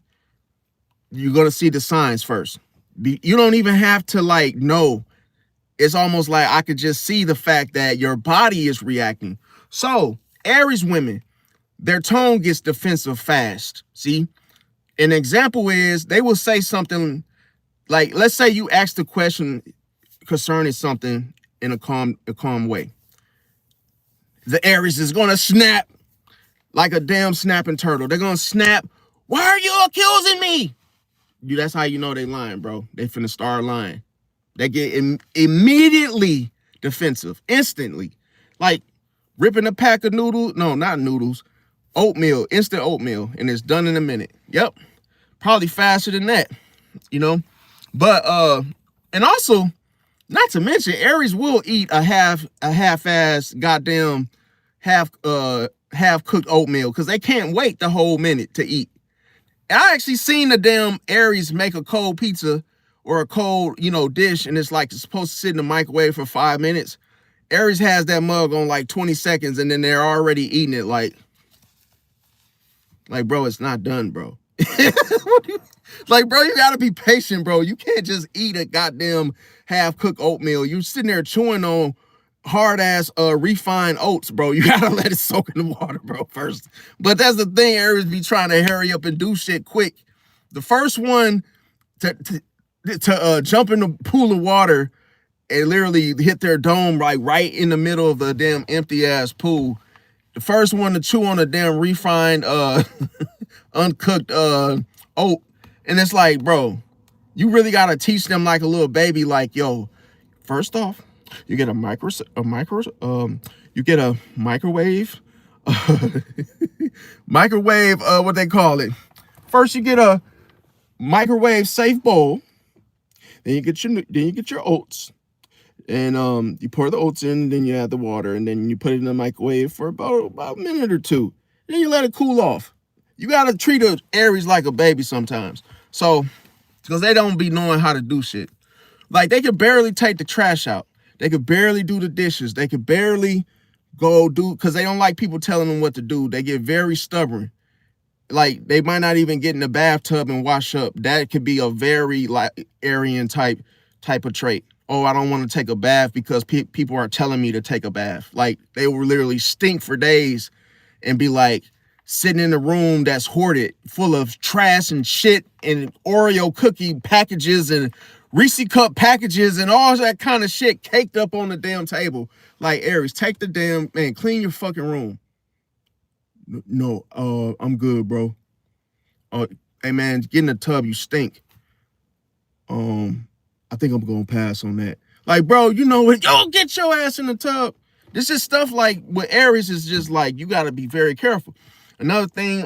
you're going to see the signs first. You don't even have to, know. It's almost like I could just see the fact that your body is reacting. So, Aries women, their tone gets defensive fast. See? An example is they will say something like, let's say you ask the question concerning something in a calm way. The Aries is going to snap like a damn snapping turtle. They're going to snap. Why are you accusing me? That's how you know they lying, bro. They finna start lying. They get immediately defensive, instantly. Like ripping a pack of noodles. No, not noodles. Oatmeal, instant oatmeal. And it's done in a minute. Yep. Probably faster than that, But, and also, not to mention, Aries will eat a half-ass goddamn half-cooked oatmeal because they can't wait the whole minute to eat. I actually seen the damn Aries make a cold pizza or a cold, dish, and it's like it's supposed to sit in the microwave for 5 minutes. Aries has that mug on like 20 seconds, and then they're already eating it like, bro, it's not done, bro. Bro, you gotta be patient, bro. You can't just eat a goddamn half-cooked oatmeal. You sitting there chewing on hard-ass refined oats, bro. You gotta let it soak in the water, bro, first. But that's the thing, Aries be trying to hurry up and do shit quick. The first one to jump in the pool of water and literally hit their dome right in the middle of the damn empty-ass pool. The first one to chew on a damn refined uncooked oat. And it's like, bro, you really gotta teach them like a little baby, like, yo, first off, you get a you get a microwave, microwave, what they call it. First, you get a microwave safe bowl. Then you get your oats, and you pour the oats in. Then you add the water, and then you put it in the microwave for about a minute or two. Then you let it cool off. You gotta treat a Aries like a baby sometimes, so because they don't be knowing how to do shit. Like, they could barely take the trash out. They could barely do the dishes. They could barely go do, because they don't like people telling them what to do. They get very stubborn. Like, they might not even get in the bathtub and wash up. That could be a very like Aryan type of trait. Oh, I don't want to take a bath because people are telling me to take a bath. Like, they will literally stink for days and be like sitting in a room that's hoarded full of trash and shit and Oreo cookie packages and Reese cup packages and all that kind of shit caked up on the damn table. Like, Aries, take the damn, man, clean your fucking room. No, I'm good, bro. Hey, man, get in the tub, you stink. I think I'm gonna pass on that. Like, bro, you know what? Yo, get your ass in the tub. This is stuff like with Aries is just like, you gotta be very careful. Another thing,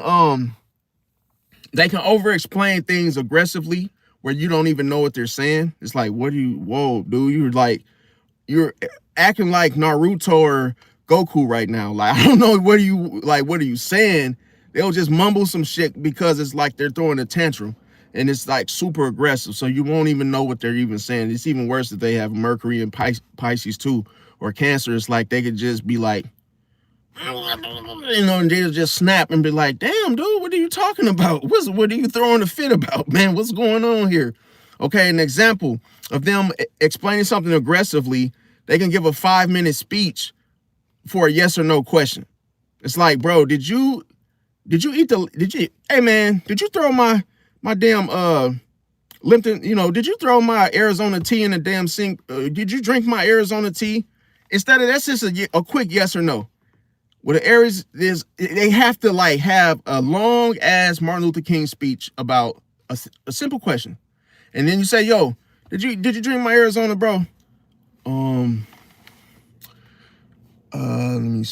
they can over-explain things aggressively where you don't even know what they're saying. It's like, whoa, dude, you're acting like Naruto or Goku right now. Like, I don't know, what are you saying? They'll just mumble some shit because it's like they're throwing a tantrum and it's like super aggressive. So you won't even know what they're even saying. It's even worse if they have Mercury and Pisces too, or Cancer. It's like they could just be like, you know, and they'll just snap and be like, damn, dude, what are you talking about? What are you throwing a fit about, man? What's going on here? Okay, an example of them explaining something aggressively, they can give a 5-minute speech for a yes or no question. It's like, bro, did you hey man, did you throw my damn Lipton, you know, did you throw my Arizona tea in the damn sink? Did you drink my Arizona tea? Instead of, that's just a quick yes or no. With the Aries, they have to like have a long ass Martin Luther King speech about a simple question. And then you say, yo, did you drink my Arizona, bro? Let me,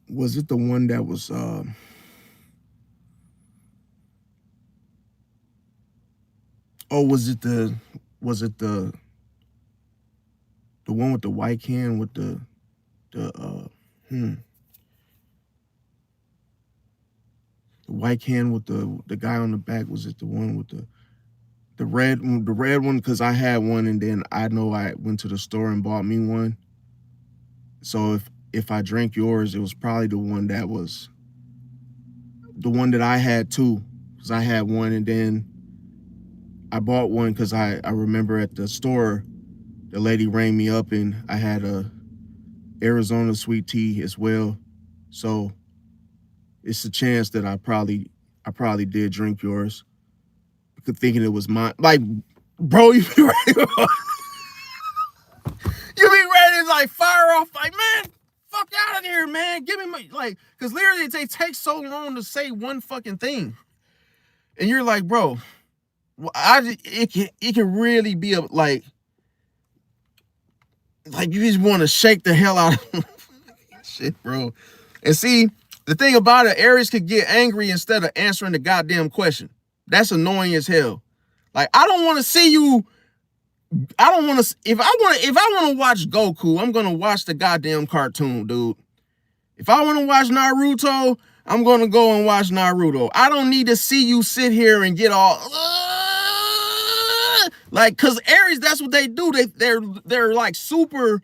was it the one that was, was it the one with the white can with the white can with the guy on the back? Was it the one with the red one? Because I had one, and then I know I went to the store and bought me one. So if I drank yours, it was probably the one that was the one that I had too, because I had one, and then I bought one because I remember at the store the lady rang me up and I had a Arizona sweet tea as well. So it's a chance that I probably did drink yours, thinking it was mine. Like, bro, you be ready, you be ready to like fire off, like, man, fuck out of here, man. Give me my, like, because literally they take so long to say one fucking thing. And you're like, bro, it can really be like you just want to shake the hell out of shit, bro. And see, the thing about it, Aries could get angry instead of answering the goddamn question. That's annoying as hell. Like, I don't want to see you. I don't want to. If I want to watch Goku, I'm gonna watch the goddamn cartoon, dude. If I want to watch Naruto, I'm gonna go and watch Naruto. I don't need to see you sit here and get all like, cause Aries, that's what they do. They're like super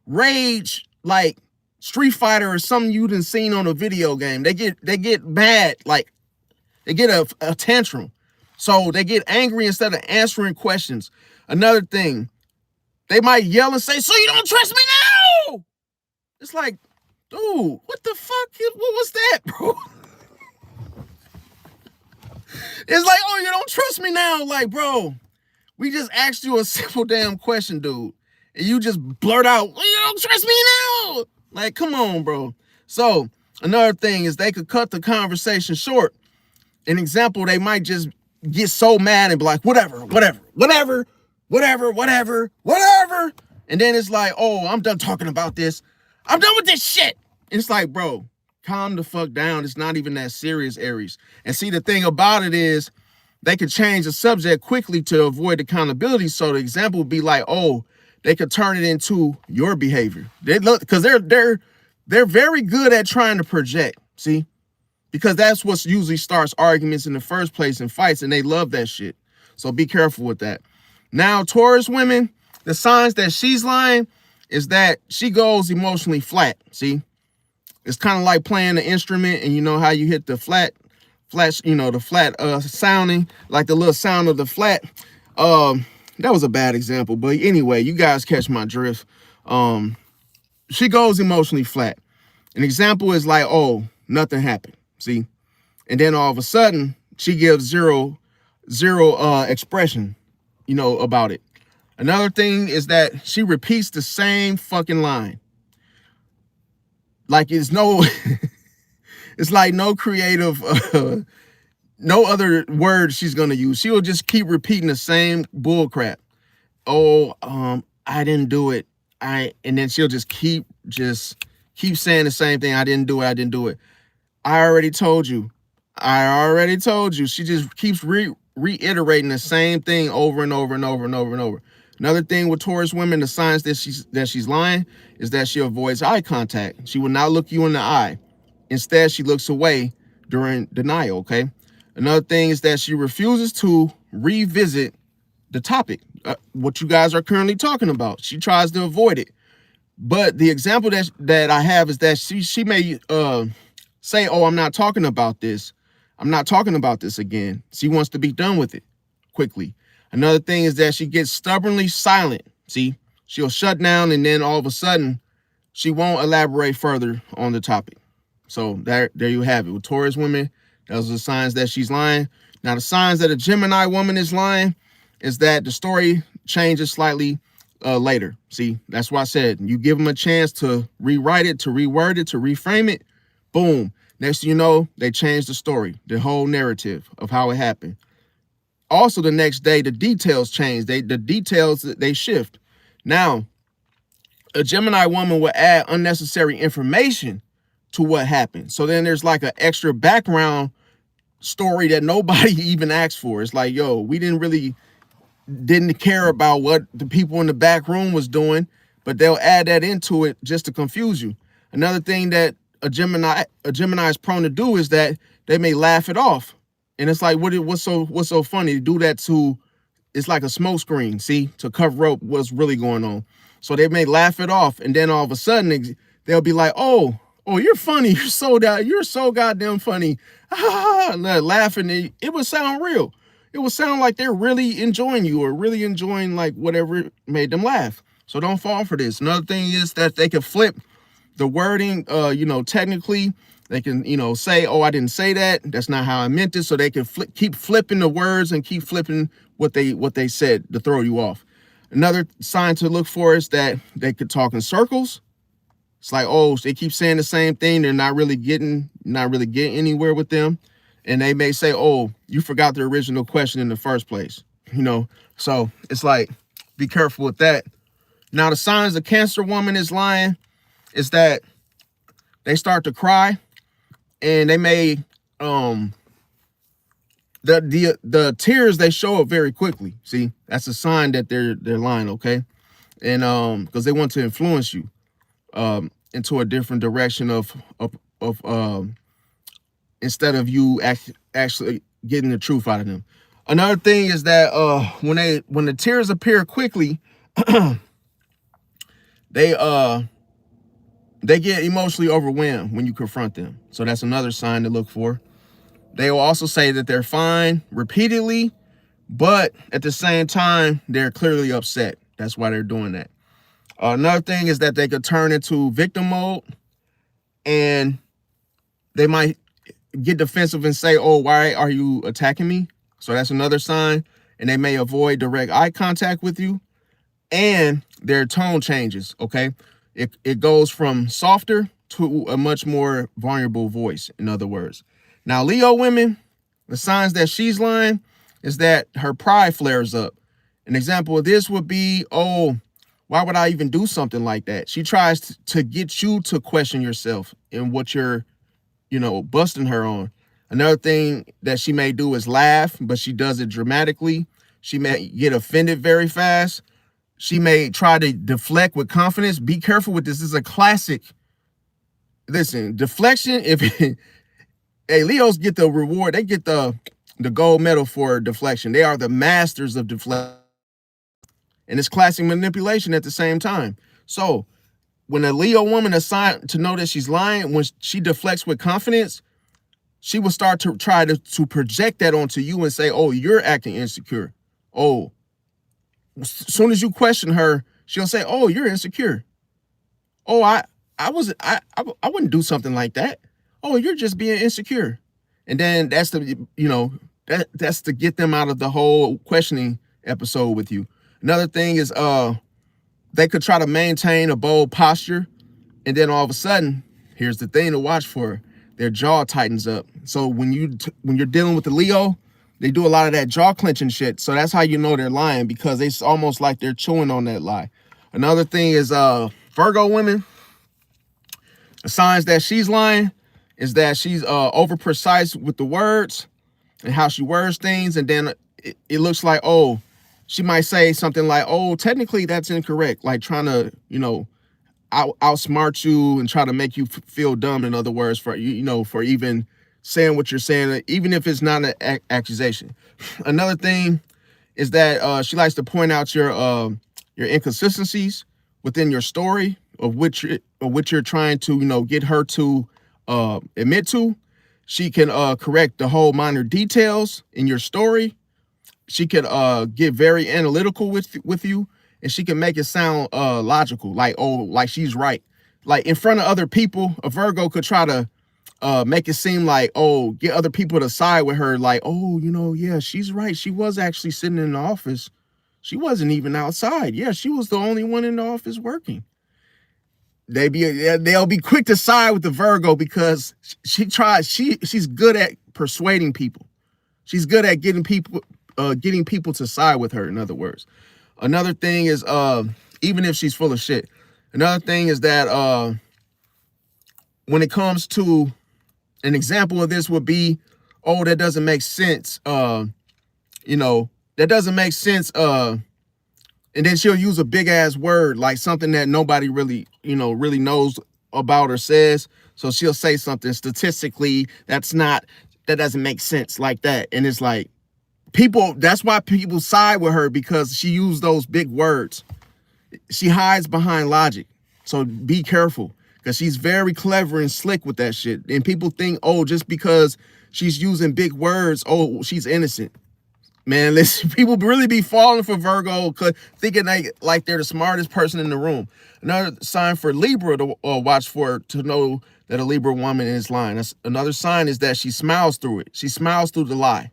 rage, like Street Fighter or something you done seen on a video game. They get mad, like they get a tantrum. So they get angry instead of answering questions. Another thing, they might yell and say, so you don't trust me now? It's like, dude, what the fuck? What was that, bro? It's like, oh, you don't trust me now? Like, bro, we just asked you a simple damn question, dude. and you just blurt out, you don't trust me now. Like, come on, bro. So another thing is they could cut the conversation short. An example, they might just get so mad and be like, whatever. And then it's like, oh, I'm done talking about this. I'm done with this shit. It's like, bro, calm the fuck down. It's not even that serious, Aries. And see, the thing about it is they could change the subject quickly to avoid accountability. So the example would be like, oh, they could turn it into your behavior. They look, because they're very good at trying to project, see? Because that's what usually starts arguments in the first place and fights, and they love that shit. So be careful with that. Now, Taurus women, the signs that she's lying is that she goes emotionally flat, see? It's kind of like playing an instrument, and you know how you hit the flat, you know, the flat sounding, like the little sound of the flat. That was a bad example, but anyway, you guys catch my drift. She goes emotionally flat. An example is like, oh, nothing happened, see? And then all of a sudden, she gives zero expression, you know, about it. Another thing is that she repeats the same fucking line. Like it's no, it's like no creative, no other word she's gonna use. She will just keep repeating the same bull crap. Oh, I didn't do it. And then she'll just keep saying the same thing. I didn't do it. I already told you. She just keeps reiterating the same thing over and over. Another thing with Taurus women, the signs that she's lying is that she avoids eye contact. She will not look you in the eye. Instead, she looks away during denial, okay? Another thing is that she refuses to revisit the topic, what you guys are currently talking about. She tries to avoid it. But the example that I have is that she may say, oh, I'm not talking about this. I'm not talking about this again. She wants to be done with it quickly. Another thing is that she gets stubbornly silent. See, she'll shut down, and then all of a sudden she won't elaborate further on the topic. So there you have it. With Taurus women, those are the signs that she's lying. Now, the signs that a Gemini woman is lying is that the story changes slightly later. See, that's why I said you give them a chance to rewrite it, to reword it, to reframe it. Boom. Next thing you know, they change the story, the whole narrative of how it happened. Also, the next day, the details change. The details, they shift. Now, a Gemini woman will add unnecessary information to what happened. So then there's like an extra background story that nobody even asked for. It's like, yo, we didn't care about what the people in the back room was doing, but they'll add that into it just to confuse you. Another thing that a Gemini is prone to do is that they may laugh it off. And it's like, what's so funny to do that to? It's like a smoke screen, see, to cover up what's really going on. So they may laugh it off, and then all of a sudden they'll be like, oh, you're funny, you're so goddamn funny, and they're laughing. It would sound real. It would sound like they're really enjoying you, or really enjoying like whatever made them laugh. So don't fall for this. Another thing is that they can flip the wording. Technically, they can, say, oh, I didn't say that. That's not how I meant it. So they can keep flipping the words and keep flipping what they said to throw you off. Another sign to look for is that they could talk in circles. It's like, oh, they keep saying the same thing. They're not really getting anywhere with them. And they may say, oh, you forgot the original question in the first place. So it's like, be careful with that. Now, the signs a Cancer woman is lying is that they start to cry. And they may, the tears, they show up very quickly. See, that's a sign that they're lying, okay? And because they want to influence you into a different direction of instead of you actually getting the truth out of them. Another thing is that when the tears appear quickly, they get emotionally overwhelmed when you confront them. So that's another sign to look for. They will also say that they're fine repeatedly, but at the same time, they're clearly upset. That's why they're doing that. Another thing is that they could turn into victim mode, and they might get defensive and say, oh, why are you attacking me? So that's another sign. And they may avoid direct eye contact with you. And their tone changes, okay? It goes from softer to a much more vulnerable voice, in other words. Now, Leo women, the signs that she's lying is that her pride flares up. An example of this would be, oh, why would I even do something like that? She tries to get you to question yourself and what you're, busting her on. Another thing that she may do is laugh, but she does it dramatically. She may get offended very fast. She may try to deflect with confidence. Be careful with this. This is a classic. Listen, deflection, if hey, Leos get the reward, they get the gold medal for deflection. They are the masters of deflection. And it's classic manipulation at the same time. So when a Leo woman assigned to know that she's lying, when she deflects with confidence, she will start to try to project that onto you and say, oh, you're acting insecure. Oh, as soon as you question her, she'll say, oh, you're insecure. Oh, I wouldn't do something like that. Oh, you're just being insecure. And then that's that's to get them out of the whole questioning episode with you. Another thing is they could try to maintain a bold posture, and then all of a sudden, here's the thing to watch for. Their jaw tightens up. So when you're dealing with the Leo, they do a lot of that jaw clenching shit. So that's how you know they're lying, because it's almost like they're chewing on that lie. Another thing is Virgo women. The signs that she's lying is that she's over precise with the words and how she words things. And then it looks like, oh, she might say something like, oh, technically that's incorrect. Like trying to, outsmart you and try to make you feel dumb, in other words, for for even saying what you're saying, even if it's not an accusation. Another thing is that she likes to point out your inconsistencies within your story of which you're trying to get her to admit to. She can correct the whole minor details in your story. She can get very analytical with you. And she can make it sound logical, like she's right. Like in front of other people, a Virgo could try to make it seem like, oh, get other people to side with her, like, oh, yeah, she's right. She was actually sitting in the office. She wasn't even outside. Yeah, she was the only one in the office working. They'll be quick to side with the Virgo because she's good at persuading people. She's good at getting people to side with her, in other words. Another thing is, even if she's full of shit, another thing is that when it comes to an example of this would be, oh, that doesn't make sense. That doesn't make sense. And then she'll use a big ass word, like something that nobody really knows about or says. So she'll say something statistically that doesn't make sense, like that. And it's like, that's why people side with her, because she used those big words. She hides behind logic. So be careful, because she's very clever and slick with that shit. And people think, oh, just because she's using big words, oh, she's innocent. Man, listen, people really be falling for Virgo, thinking like they're the smartest person in the room. Another sign for Libra to watch for, to know that a Libra woman is lying. That's another sign, is that she smiles through it. She smiles through the lie.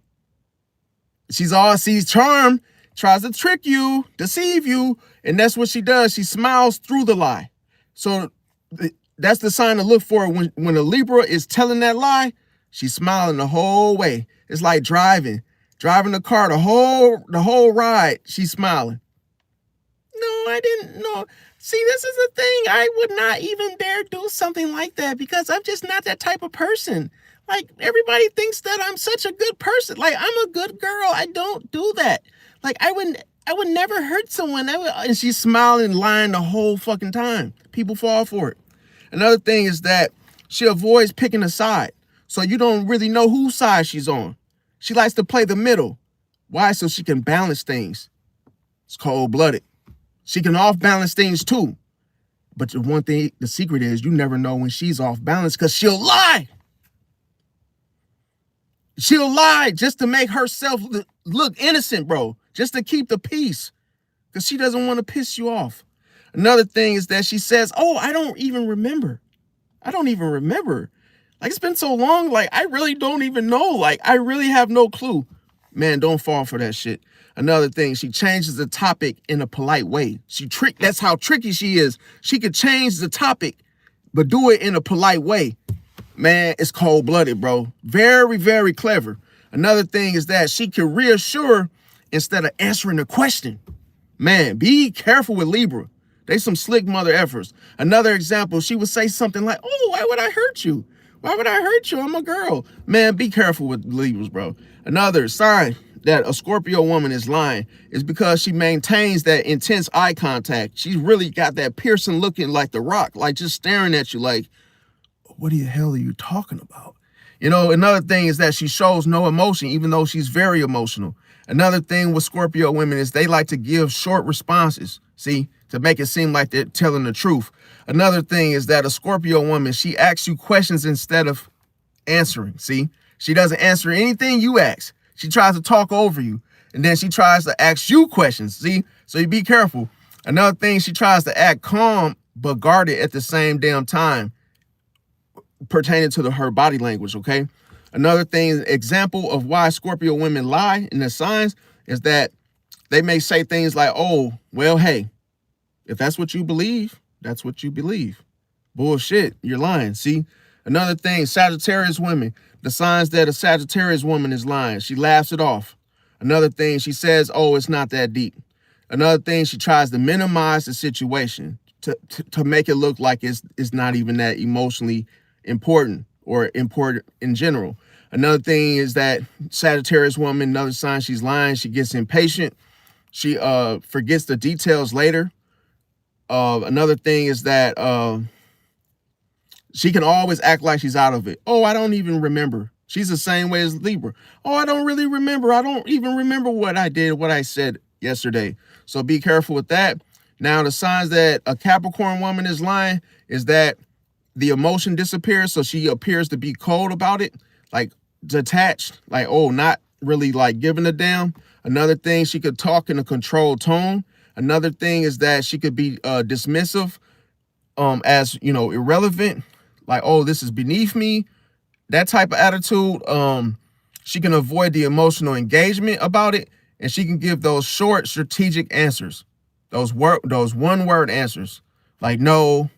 She's charm, tries to trick you, deceive you, and that's what she does. She smiles through the lie. So that's the sign to look for when a Libra is telling that lie. She's smiling the whole way. It's like driving the car the whole ride. She's smiling. No, I didn't know. See, this is the thing. I would not even dare do something like that, because I'm just not that type of person. Like, everybody thinks that I'm such a good person. Like, I'm a good girl. I don't do that. Like, I would never hurt someone. And she's smiling, lying the whole fucking time. People fall for it. Another thing is that she avoids picking a side. So you don't really know whose side she's on. She likes to play the middle. Why? So she can balance things. It's cold-blooded. She can off-balance things too. But the one thing, the secret is, you never know when she's off balance, because she'll lie. She'll lie just to make herself look innocent, bro. Just to keep the peace. Because she doesn't want to piss you off. Another thing is that she says, oh, I don't even remember. Like, it's been so long. Like, I really don't even know. Like, I really have no clue. Man, don't fall for that shit. Another thing, she changes the topic in a polite way. That's how tricky she is. She could change the topic, but do it in a polite way. Man, it's cold-blooded, bro. Very, very clever. Another thing is that she can reassure instead of answering the question. Man, be careful with Libra. They some slick mother effers. Another example, she would say something like, oh, why would I hurt you? Why would I hurt you? I'm a girl. Man, be careful with Libras, bro. Another sign that a Scorpio woman is lying is because she maintains that intense eye contact. She's really got that piercing looking like The Rock, like just staring at you like, what the hell are you talking about? You know, another thing is that she shows no emotion, even though she's very emotional. Another thing with Scorpio women is they like to give short responses, see, to make it seem like they're telling the truth. Another thing is that a Scorpio woman, she asks you questions instead of answering, see? She doesn't answer anything you ask. She tries to talk over you, and then she tries to ask you questions, see? So you be careful. Another thing, she tries to act calm but guarded at the same damn time, pertaining to her body language, okay? Another thing, example of why Scorpio women lie in the signs is that they may say things like, oh, well, hey, if that's what you believe, that's what you believe. Bullshit, you're lying, see? Another thing, Sagittarius women, the signs that a Sagittarius woman is lying, she laughs it off. Another thing, she says, oh, it's not that deep. Another thing, she tries to minimize the situation to make it look like it's not even that emotionally important or important in general. Another thing is that Sagittarius woman, another sign she's lying, she gets impatient. She forgets the details later. Another thing is that she can always act like she's out of it. Oh, I don't even remember. She's the same way as Libra. Oh, I don't really remember. I don't even remember what I did, what I said yesterday. So be careful with that. Now, the signs that a Capricorn woman is lying is that the emotion disappears, so she appears to be cold about it, like detached, like, oh, not really like giving a damn. Another thing, she could talk in a controlled tone. Another thing is that she could be dismissive, as, you know, irrelevant, like, oh, this is beneath me. That type of attitude. She can avoid the emotional engagement about it, and she can give those short strategic answers, those one-word answers, like, no,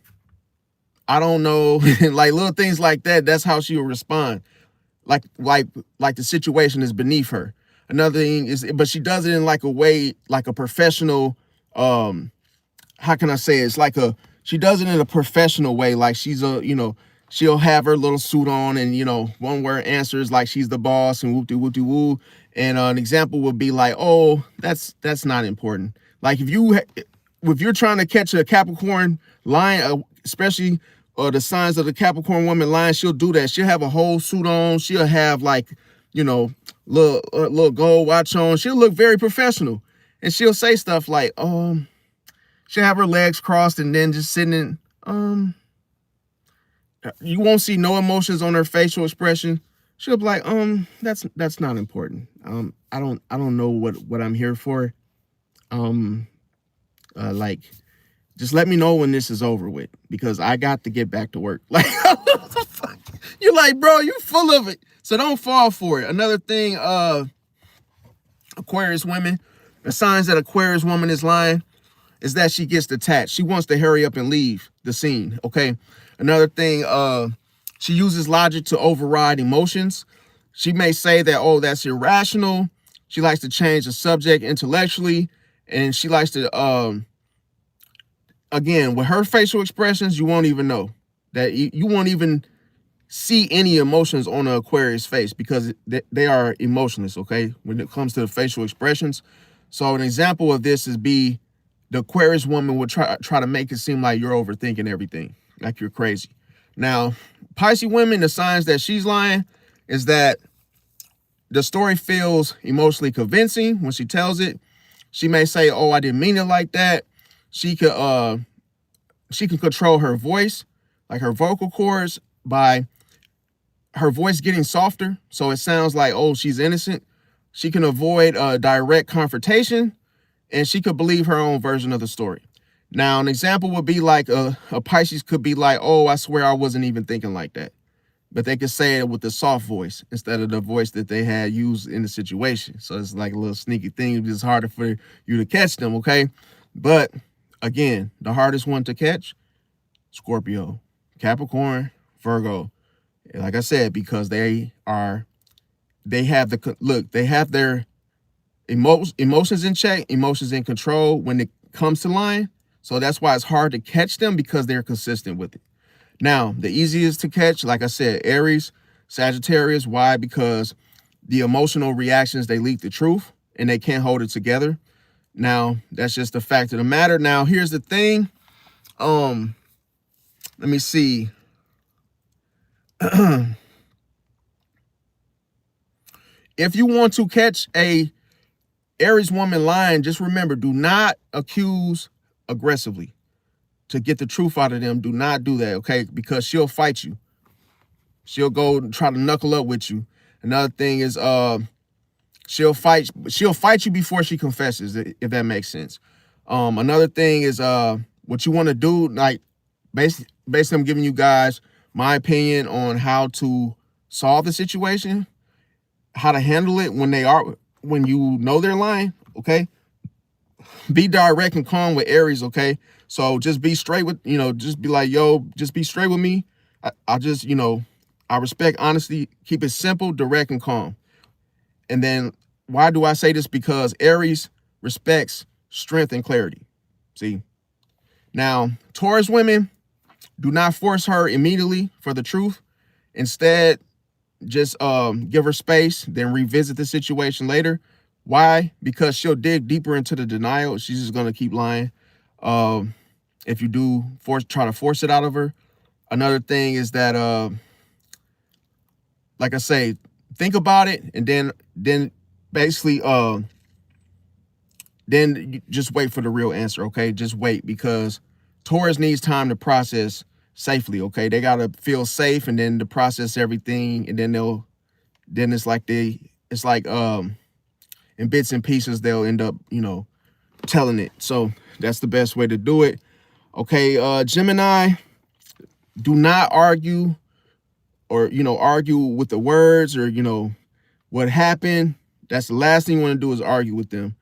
I don't know, like little things like that. That's how she will respond. Like the situation is beneath her. Another thing is, but she does it in like a way, like a professional, how can I say it? It's like she does it in a professional way. Like she's she'll have her little suit on and, one word answers like she's the boss and whoop-de-woo. And an example would be like, oh, that's not important. Like if you're trying to catch a Capricorn lying, especially the signs of the Capricorn woman lying, she'll do that. She'll have a whole suit on. She'll have like, little gold watch on. She'll look very professional. And she'll say stuff like, she'll have her legs crossed and then just sitting in, you won't see no emotions on her facial expression. She'll be like, that's not important. I don't know what I'm here for. Like, just let me know when this is over with, because I got to get back to work. Like, what the fuck? You're like, bro, you full of it. So don't fall for it. Another thing, Aquarius women, the signs that Aquarius woman is lying is that she gets detached. She wants to hurry up and leave the scene, okay? Another thing, she uses logic to override emotions. She may say that, oh, that's irrational. She likes to change the subject intellectually, and she likes to, again, with her facial expressions, you won't even know that you won't even see any emotions on an Aquarius face, because they are emotionless, okay, when it comes to the facial expressions. So an example of this is the Aquarius woman will try to make it seem like you're overthinking everything, like you're crazy. Now, Pisces women, the signs that she's lying is that the story feels emotionally convincing when she tells it. She may say, oh, I didn't mean it like that. She can control her voice, like her vocal cords, by her voice getting softer, so it sounds like, oh, she's innocent. She can avoid direct confrontation, and she could believe her own version of the story. Now, an example would be like a Pisces could be like, oh, I swear I wasn't even thinking like that. but they can say it with the soft voice instead of the voice that they had used in the situation. So it's like a little sneaky thing. It's harder for you to catch them, okay? But again, the hardest one to catch, Scorpio, Capricorn, Virgo. Like I said, because they have their emotions in check, emotions in control when it comes to lying. So that's why it's hard to catch them, because they're consistent with it. Now, the easiest to catch, like I said, Aries, Sagittarius. Why? Because the emotional reactions, they leak the truth and they can't hold it together. Now, that's just the fact of the matter. Now, here's the thing. Let me see. If you want to catch a Aries woman lying, just remember, do not accuse aggressively. To get the truth out of them, do not do that, okay? Because she'll fight you. She'll go and try to knuckle up with you. Another thing is she'll fight you before she confesses, if that makes sense. Another thing is what you want to do, like basically I'm giving you guys my opinion on how to solve the situation, how to handle it when you know they're lying, okay? Be direct and calm with Aries, okay? So just be straight with, just be like, yo, just be straight with me. I just, I respect honesty. Keep it simple, direct, and calm. And then why do I say this? Because Aries respects strength and clarity. See? Now, Taurus women, do not force her immediately for the truth. Instead, just give her space, then revisit the situation later. Why? Because she'll dig deeper into the denial. She's just going to keep lying. If you do try to force it out of her. Another thing is that, like I say, think about it, and then basically, then you just wait for the real answer, okay? Just wait, because Taurus needs time to process safely, okay? They got to feel safe, and then to process everything, and then it's like in bits and pieces, they'll end up, telling it. So that's the best way to do it. Okay, Gemini, do not argue or, argue with the words or, what happened. That's the last thing you want to do, is argue with them,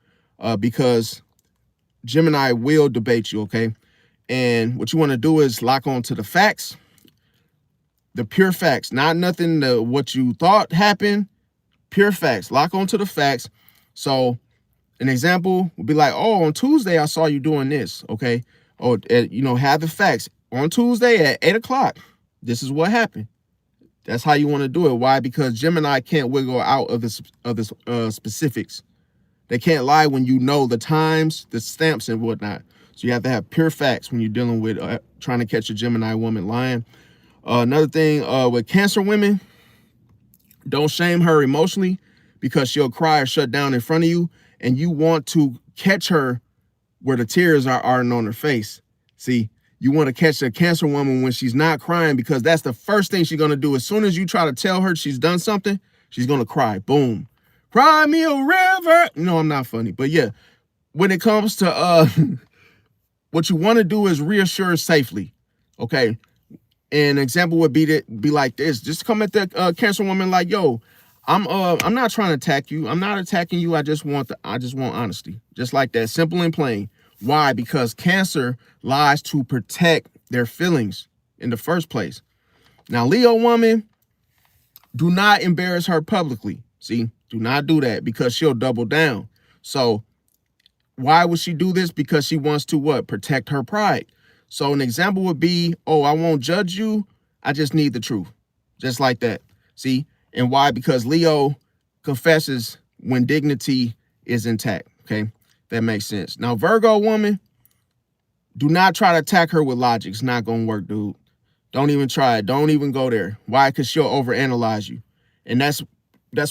because Gemini will debate you, okay? And what you want to do is lock on to the facts, the pure facts, not nothing what you thought happened, pure facts. Lock on to the facts. So an example would be like, oh, on Tuesday, I saw you doing this, okay? Or, have the facts. On Tuesday at 8 o'clock, this is what happened. That's how you want to do it. Why? Because Gemini can't wiggle out of the specifics. They can't lie when you know the times, the stamps, and whatnot. So you have to have pure facts when you're dealing with trying to catch a Gemini woman lying. Another thing with Cancer women, don't shame her emotionally, because she'll cry or shut down in front of you, and you want to catch her where the tears aren't on her face. See, you want to catch a Cancer woman when she's not crying, because that's the first thing she's going to do. As soon as you try to tell her she's done something, she's going to cry. Boom. Cry me a river. No, I'm not funny. But yeah, when it comes to what you want to do is reassure safely. Okay. An example would be like this. Just come at the Cancer woman like, yo, I'm not trying to attack you. I'm not attacking you. I just want honesty. Just like that. Simple and plain. Why? Because Cancer lies to protect their feelings in the first place. Now, Leo woman, do not embarrass her publicly. See, do not do that, because she'll double down. So why would she do this? Because she wants to what? Protect her pride. So an example would be, oh, I won't judge you. I just need the truth. Just like that. See? And why? Because Leo confesses when dignity is intact. Okay? That makes sense. Now, Virgo woman, do not try to attack her with logic. It's not going to work, dude. Don't even try it. Don't even go there. Why? Because she'll overanalyze you. And that's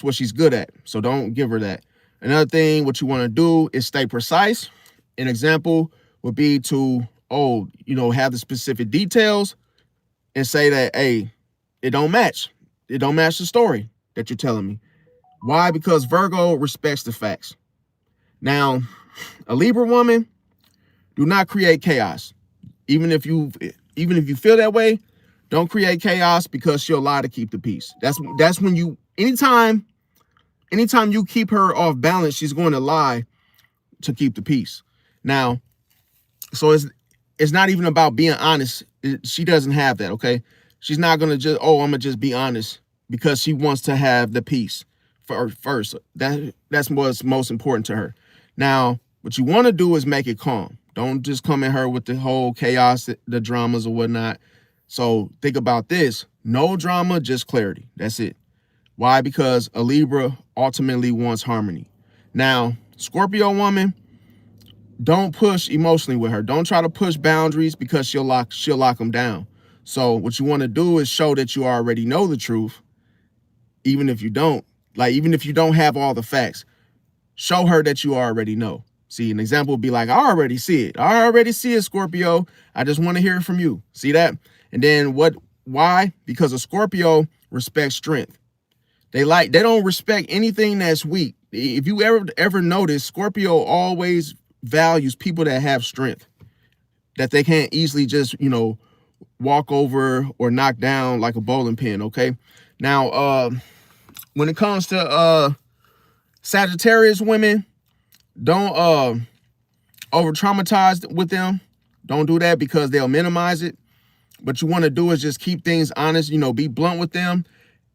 what she's good at. So don't give her that. Another thing, what you want to do is stay precise. An example would be to, have the specific details and say that, hey, it don't match. It don't match the story that you're telling me. Why? Because Virgo respects the facts. Now, a Libra woman, do not create chaos. Even if you feel that way, Don't create chaos because she'll lie to keep the peace. That's when you, anytime you keep her off balance, she's going to lie to keep the peace. Now, so it's not even about being honest. She doesn't have that, okay? She's not going to just, oh, I'm going to just be honest because she wants to have the peace first. That's what's most important to her. Now, what you want to do is make it calm. Don't just come at her with the whole chaos, the dramas or whatnot. So think about this. No drama, just clarity. That's it. Why? Because a Libra ultimately wants harmony. Now, Scorpio woman, don't push emotionally with her. Don't try to push boundaries because she'll lock them down. So what you want to do is show that you already know the truth, even if you don't. Like, even if you don't have all the facts, show her that you already know. See, an example would be like, I already see it. I already see it, Scorpio. I just want to hear it from you. See that? And then why? Because a Scorpio respects strength. They don't respect anything that's weak. If you ever notice, Scorpio always values people that have strength, that they can't easily just, walk over or knock down like a bowling pin, okay? Now, when it comes to Sagittarius women, don't over traumatize with them. Don't do that because they'll minimize it. What you want to do is just keep things honest, be blunt with them,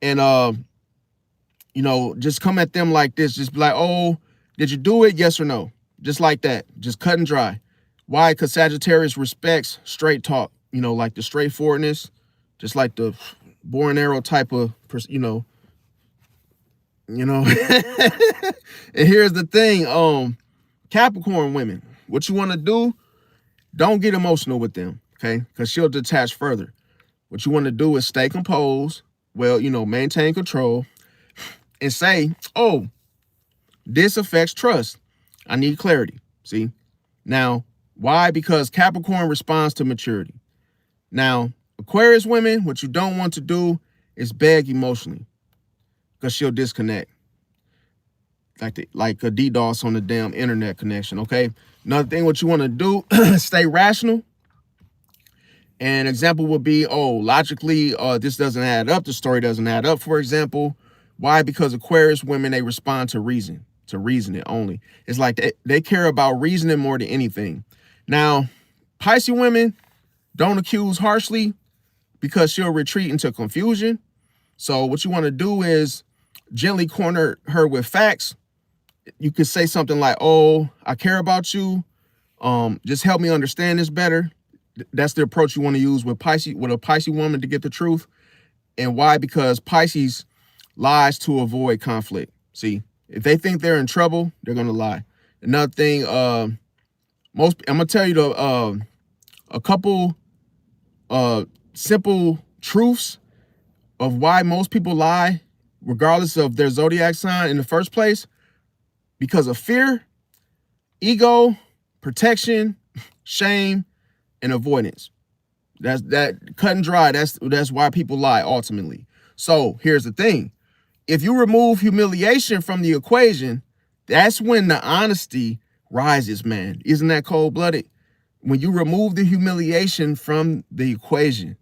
and just come at them like this. Just be like, oh, did you do it? Yes or no? Just like that. Just cut and dry. Why? Because Sagittarius respects straight talk, like the straightforwardness, just like the bow and arrow type of, And here's the thing, Capricorn women, what you want to do, don't get emotional with them, okay? Because she'll detach further. What you want to do is stay composed, maintain control, and say, oh, this affects trust. I need clarity. See? Now, why? Because Capricorn responds to maturity. Now, Aquarius women, what you don't want to do is beg emotionally because she'll disconnect. Like a DDoS on the damn internet connection, okay? Another thing, what you want to do, stay rational. An example would be, logically, this doesn't add up. The story doesn't add up, for example. Why? Because Aquarius women, they respond to reasoning only. It's like they care about reasoning more than anything. Now, Pisces women, don't accuse harshly because she'll retreat into confusion. So what you want to do is gently corner her with facts. You could say something like, oh, I care about you. Just help me understand this better. That's the approach you want to use with a Pisces woman to get the truth. And why? Because Pisces lies to avoid conflict. See, if they think they're in trouble, they're going to lie. Another thing, I'm going to tell you a couple simple truths of why most people lie, regardless of their zodiac sign in the first place, because of fear, ego, protection, shame, and avoidance. That's that cut and dry. That's why people lie ultimately. So here's the thing. If you remove humiliation from the equation, that's when the honesty rises, man. Isn't that cold-blooded? When you remove the humiliation from the equation,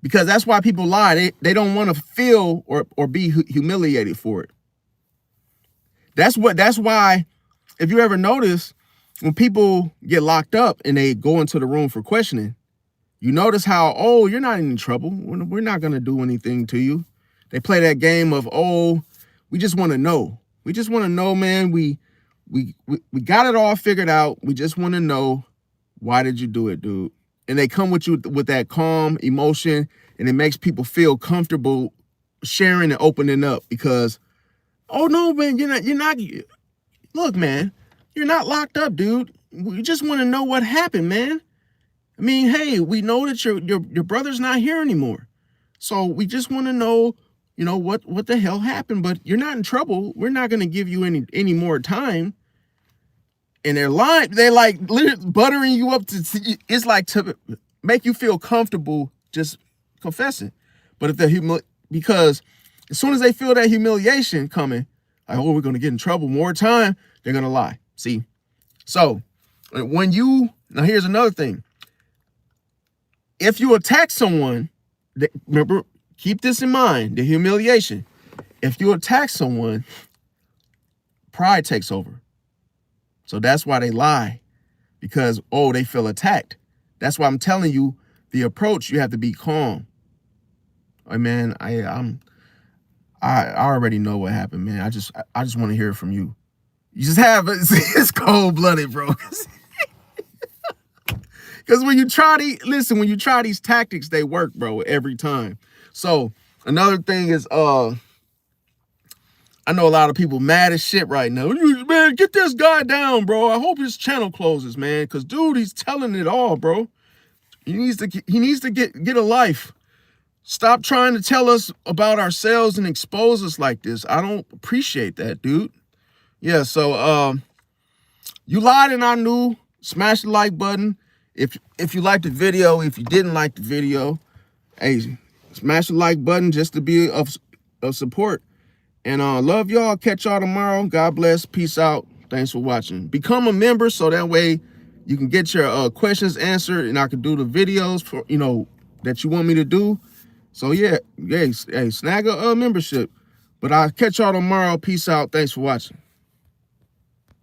because that's why people lie. They don't want to feel or be humiliated for it. That's why, if you ever notice, when people get locked up and they go into the room for questioning, you notice how, oh, you're not in trouble. We're not going to do anything to you. They play that game of, oh, we just want to know. We just want to know, man. We got it all figured out. We just want to know, why did you do it, dude? And they come with you with that calm emotion, and it makes people feel comfortable sharing and opening up because, oh no, man, you're not. Look, man, you're not locked up, dude. We just want to know what happened, man. I mean, hey, we know that your brother's not here anymore, so we just want to know, what the hell happened. But you're not in trouble. We're not going to give you any more time. And they're lying. They're like literally buttering you up it's like to make you feel comfortable just confessing. But if because as soon as they feel that humiliation coming, like, oh, we're going to get in trouble more time, they're going to lie. See? So now here's another thing. If you attack someone remember, keep this in mind, the humiliation. If you attack someone, pride takes over. So that's why they lie, because, oh, they feel attacked. That's why I'm telling you, the approach, you have to be calm. Hey, man, I already know what happened, man. I just want to hear it from you. You just have it's cold-blooded, bro. Because when you try these tactics, they work, bro, every time. So another thing is, I know a lot of people mad as shit right now. Man, get this guy down, bro. I hope his channel closes, man. Because, dude, he's telling it all, bro. He needs to get a life. Stop trying to tell us about ourselves and expose us like this. I don't appreciate that, dude. Yeah, so you lied and I knew. Smash the like button. If you liked the video, if you didn't like the video, hey, smash the like button just to be of support. And love y'all. Catch y'all tomorrow. God bless. Peace out. Thanks for watching. Become a member so that way you can get your questions answered and I can do the videos for that you want me to do. So yeah, hey, snag a membership. But I'll catch y'all tomorrow. Peace out. Thanks for watching.